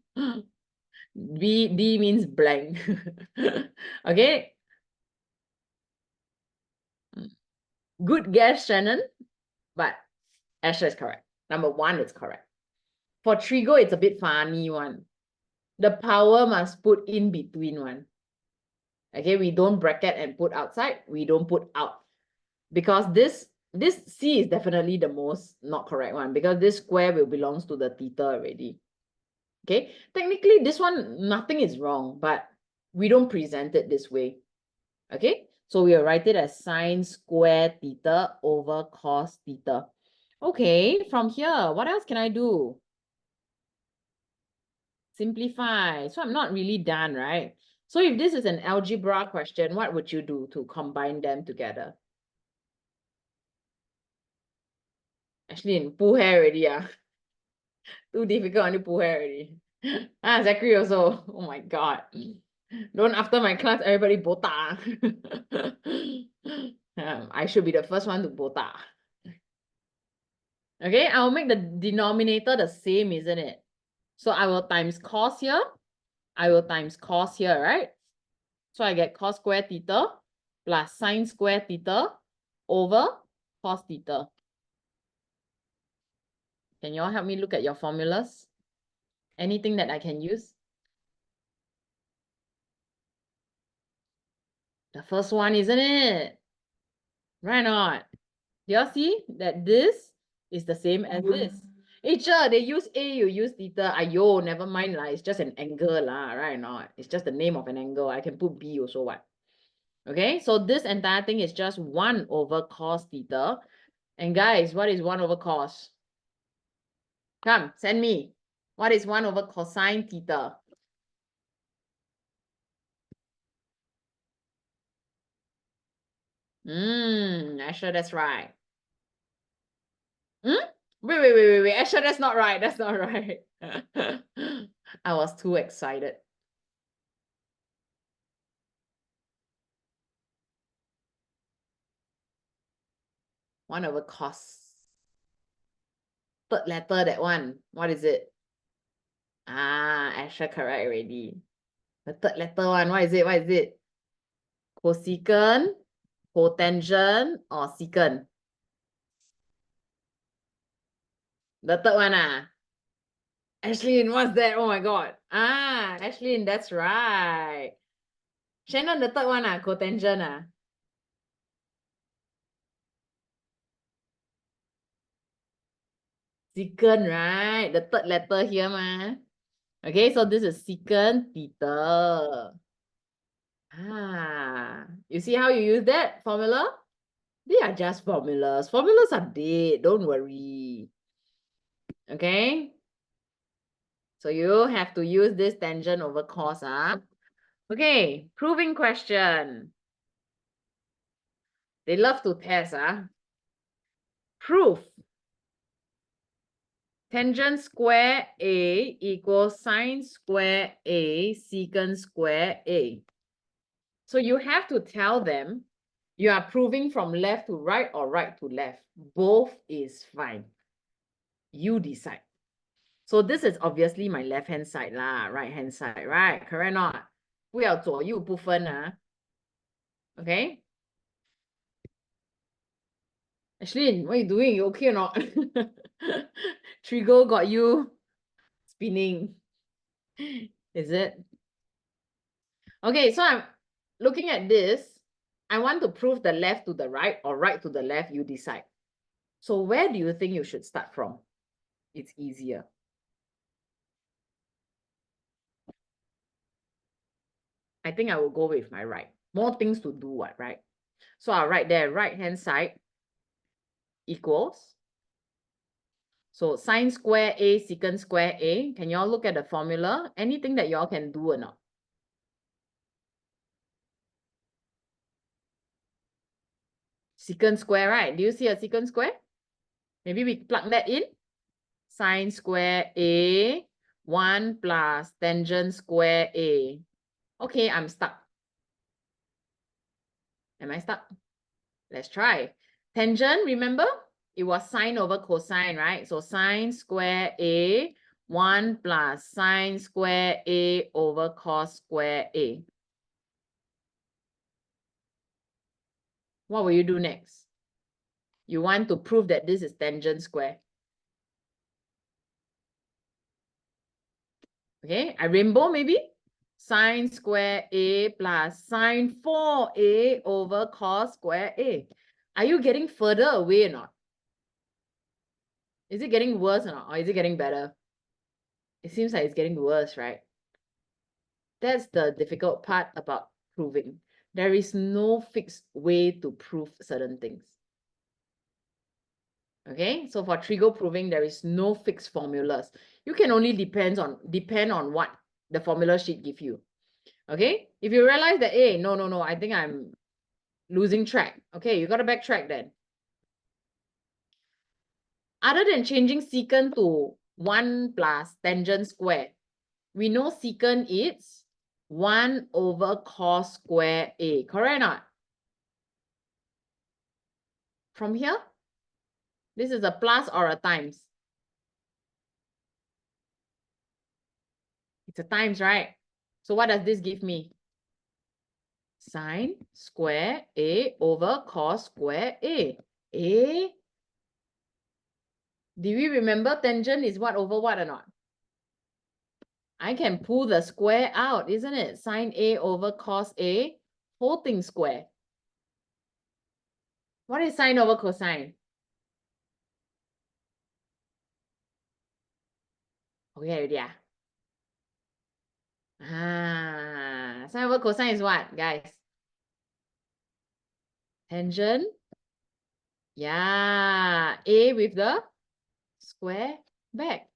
D means blank. Okay. Good guess, Shannon. But Asher is correct. Number 1 is correct. For trigo, it's a bit funny one. The power must put in between one. Okay, we don't bracket and put outside. We don't put out. Because this C is definitely the most not correct one. Because this square will belongs to the theta already. Okay, technically this one, nothing is wrong. But we don't present it this way. Okay, so we'll write it as sine square theta over cos theta. Okay, from here, what else can I do? Simplify. So I'm not really done, right? So if this is an algebra question, what would you do to combine them together? Actually, pull hair already. Too difficult, only pull hair already. Zachary also. Oh my God. Don't after my class, everybody botak. I should be the first one to botak. Okay, I'll make the denominator the same, isn't it? So I will times cos here. I will times cos here, right? So I get cos square theta plus sine square theta over cos theta. Can you all help me look at your formulas? Anything that I can use? The first one, isn't it? Right or not? Do y'all see that this is the same as this? Sure, they use A, you use theta. Ayo, never mind lah. It's just an angle lah, right or not? It's just the name of an angle. I can put B also, what? Okay, so this entire thing is just 1 over cos theta. And guys, what is 1 over cos? Come, send me. What is 1 over cosine theta? Asher, that's right. Wait. Asher, that's not right. That's not right. I was too excited. One over cos. Third letter, that one. What is it? Asher correct already. The third letter one, what is it? What is it? Cosecant, cotangent, or secant? The third one, Ashlyn, what's that? Oh my God. Ashlyn, that's right. Shannon, the third one, cotangent, secant, right? The third letter here, Okay, so this is secant theta. You see how you use that formula? They are just formulas. Formulas are dead. Don't worry. Okay? So you have to use this tangent over cos. Okay, proving question. They love to test. Proof. Tangent square A equals sine square A secant square A. So you have to tell them you are proving from left to right or right to left. Both is fine. You decide. So this is obviously my left-hand side lah, right-hand side, right? Correct or not? 不要左右不分 Okay? Ashlyn, what are you doing? You okay or not? Trigo got you spinning. Is it? Okay, so I'm looking at this. I want to prove the left to the right or right to the left, you decide. So where do you think you should start from? It's easier. I think I will go with my right. More things to do, right? So I'll write there, right-hand side equals. So sine square A secant square A. Can y'all look at the formula? Anything that y'all can do or not? Secant square, right? Do you see a secant square? Maybe we plug that in. Sine square A, 1 plus tangent square A. Okay, I'm stuck. Am I stuck? Let's try. Tangent, remember? It was sine over cosine, right? So sine square A, 1 plus sine square A over cos square A. What will you do next? You want to prove that this is tangent square. Okay, I rainbow maybe? Sine square A plus sine 4A over cos square A. Are you getting further away or not? Is it getting worse or not? Or is it getting better? It seems like it's getting worse, right? That's the difficult part about proving. There is no fixed way to prove certain things. Okay, so for trigo proving, there is no fixed formulas. You can only depend on what the formula sheet give you. Okay, if you realize that, hey, no, I think I'm losing track. Okay, you got to backtrack then. Other than changing secant to 1 plus tangent square, we know secant is 1 over cos square A. Correct or not? From here, this is a plus or a times? It's a times, right? So what does this give me? Sine square A over cos square A. A. Do we remember tangent is what over what or not? I can pull the square out, isn't it? Sine A over cos A, whole thing square. What is sine over cosine? Okay, yeah. Sine over cosine is what, guys? Tangent. Yeah, A with the square back.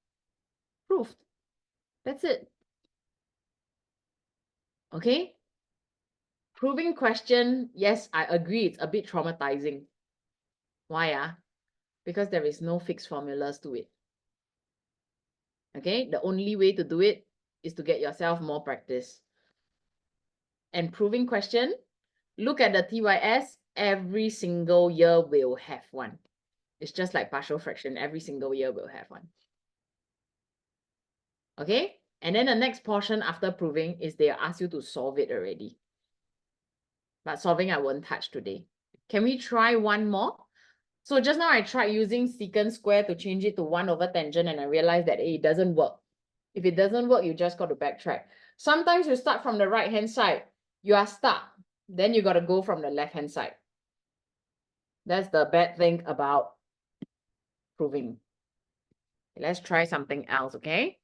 Proved. That's it. Okay? Proving question, yes, I agree, it's a bit traumatizing. Why? Because there is no fixed formulas to it. Okay? The only way to do it is to get yourself more practice. And proving question, look at the TYS, every single year will have one. It's just like partial fraction, every single year will have one. Okay? And then the next portion after proving is they ask you to solve it already. But solving I won't touch today. Can we try one more? So just now I tried using secant square to change it to 1 over tangent and I realized that it doesn't work. If it doesn't work, you just got to backtrack. Sometimes you start from the right-hand side. You are stuck. Then you got to go from the left-hand side. That's the bad thing about proving. Let's try something else, okay?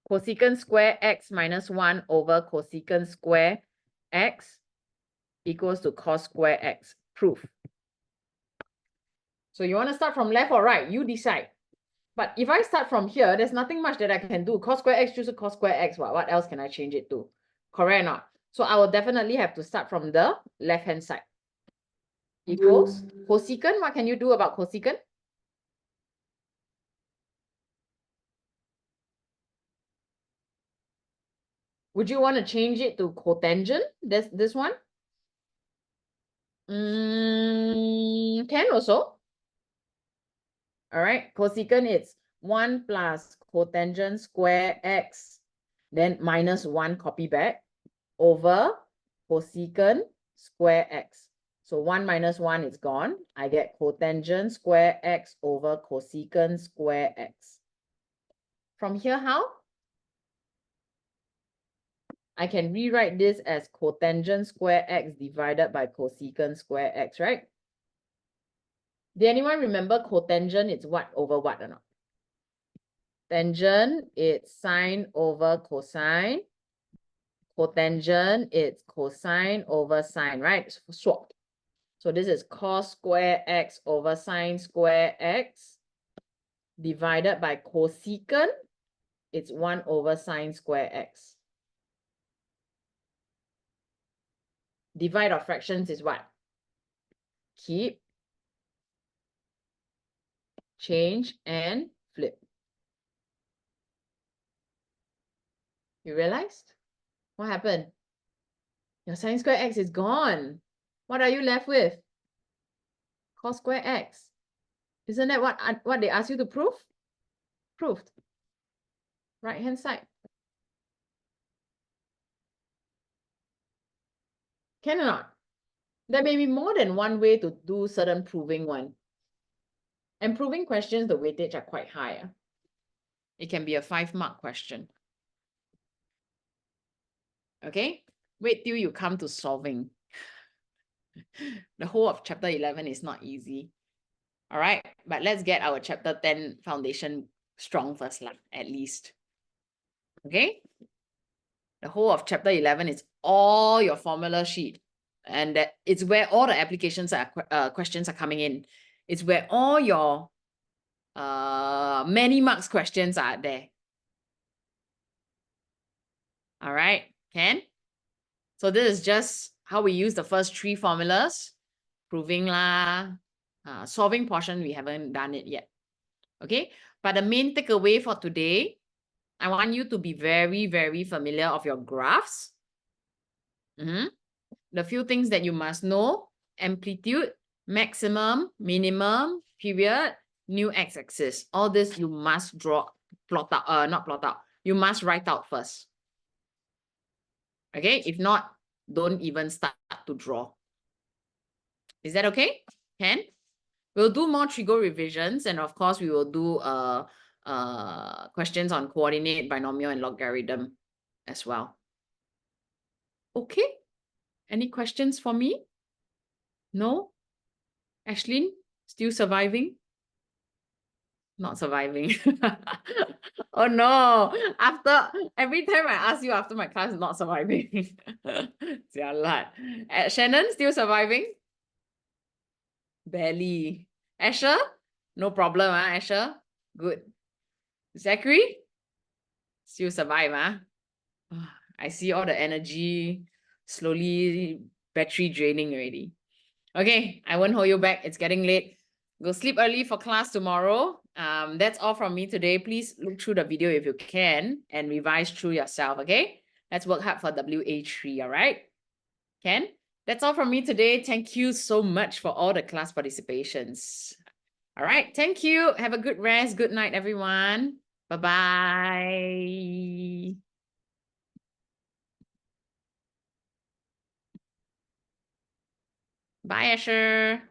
Cosecant square x minus 1 over cosecant square x equals to cos square x. Proof. So you want to start from left or right? You decide. But if I start from here, there's nothing much that I can do. Cos square x choose a cos square x. What else can I change it to? Correct or not? So I will definitely have to start from the left-hand side. Equals cosecant. What can you do about cosecant? Would you want to change it to cotangent? This one? Can also. All right. Cosecant, it's 1 plus cotangent square x, then minus 1 copy back over cosecant square x. So 1 minus 1 is gone. I get cotangent square x over cosecant square x. From here, how? I can rewrite this as cotangent square x divided by cosecant square x, right? Did anyone remember cotangent? It's what over what or not? Tangent, it's sine over cosine. Cotangent, it's cosine over sine, right? It's swapped. So this is cos square x over sine square x divided by cosecant. It's 1 over sine square x. Divide of fractions is what? Keep, change, and flip. You realized? What happened? Your sine square x is gone. What are you left with? Cos square x. Isn't that what they asked you to prove? Proved. Right-hand side. Can or not? There may be more than one way to do certain proving one. And proving questions, the weightage are quite high. It can be a 5-mark question. Okay? Wait till you come to solving. The whole of chapter 11 is not easy. All right? But let's get our chapter 10 foundation strong first, at least. Okay? The whole of chapter 11 is all your formula sheet. And that it's where all the applications are questions are coming in. It's where all your many marks questions are there. All right, Ken? So this is just how we use the first 3 formulas. Proving lah. Solving portion, we haven't done it yet. Okay, but the main takeaway for today, I want you to be very, very familiar of your graphs. The few things that you must know: amplitude, maximum, minimum, period, new x-axis. All this you must plot out, not plot out. You must write out first. Okay, if not, don't even start to draw. Is that okay? Ken? We'll do more trigo revisions, and of course, we will do questions on coordinate, binomial, and logarithm as well. Okay. Any questions for me? No? Ashlyn, still surviving? Not surviving. Oh no. After every time I ask you after my class, not surviving. Shannon, still surviving? Barely. Asher? No problem, Asher? Good. Zachary? Still survive, I see all the energy slowly battery draining already. Okay, I won't hold you back. It's getting late. Go sleep early for class tomorrow. That's all from me today. Please look through the video if you can and revise through yourself, okay? Let's work hard for WA3, all right? Ken? That's all from me today. Thank you so much for all the class participations. All right, thank you. Have a good rest. Good night, everyone. Bye-bye. Bye, Asher.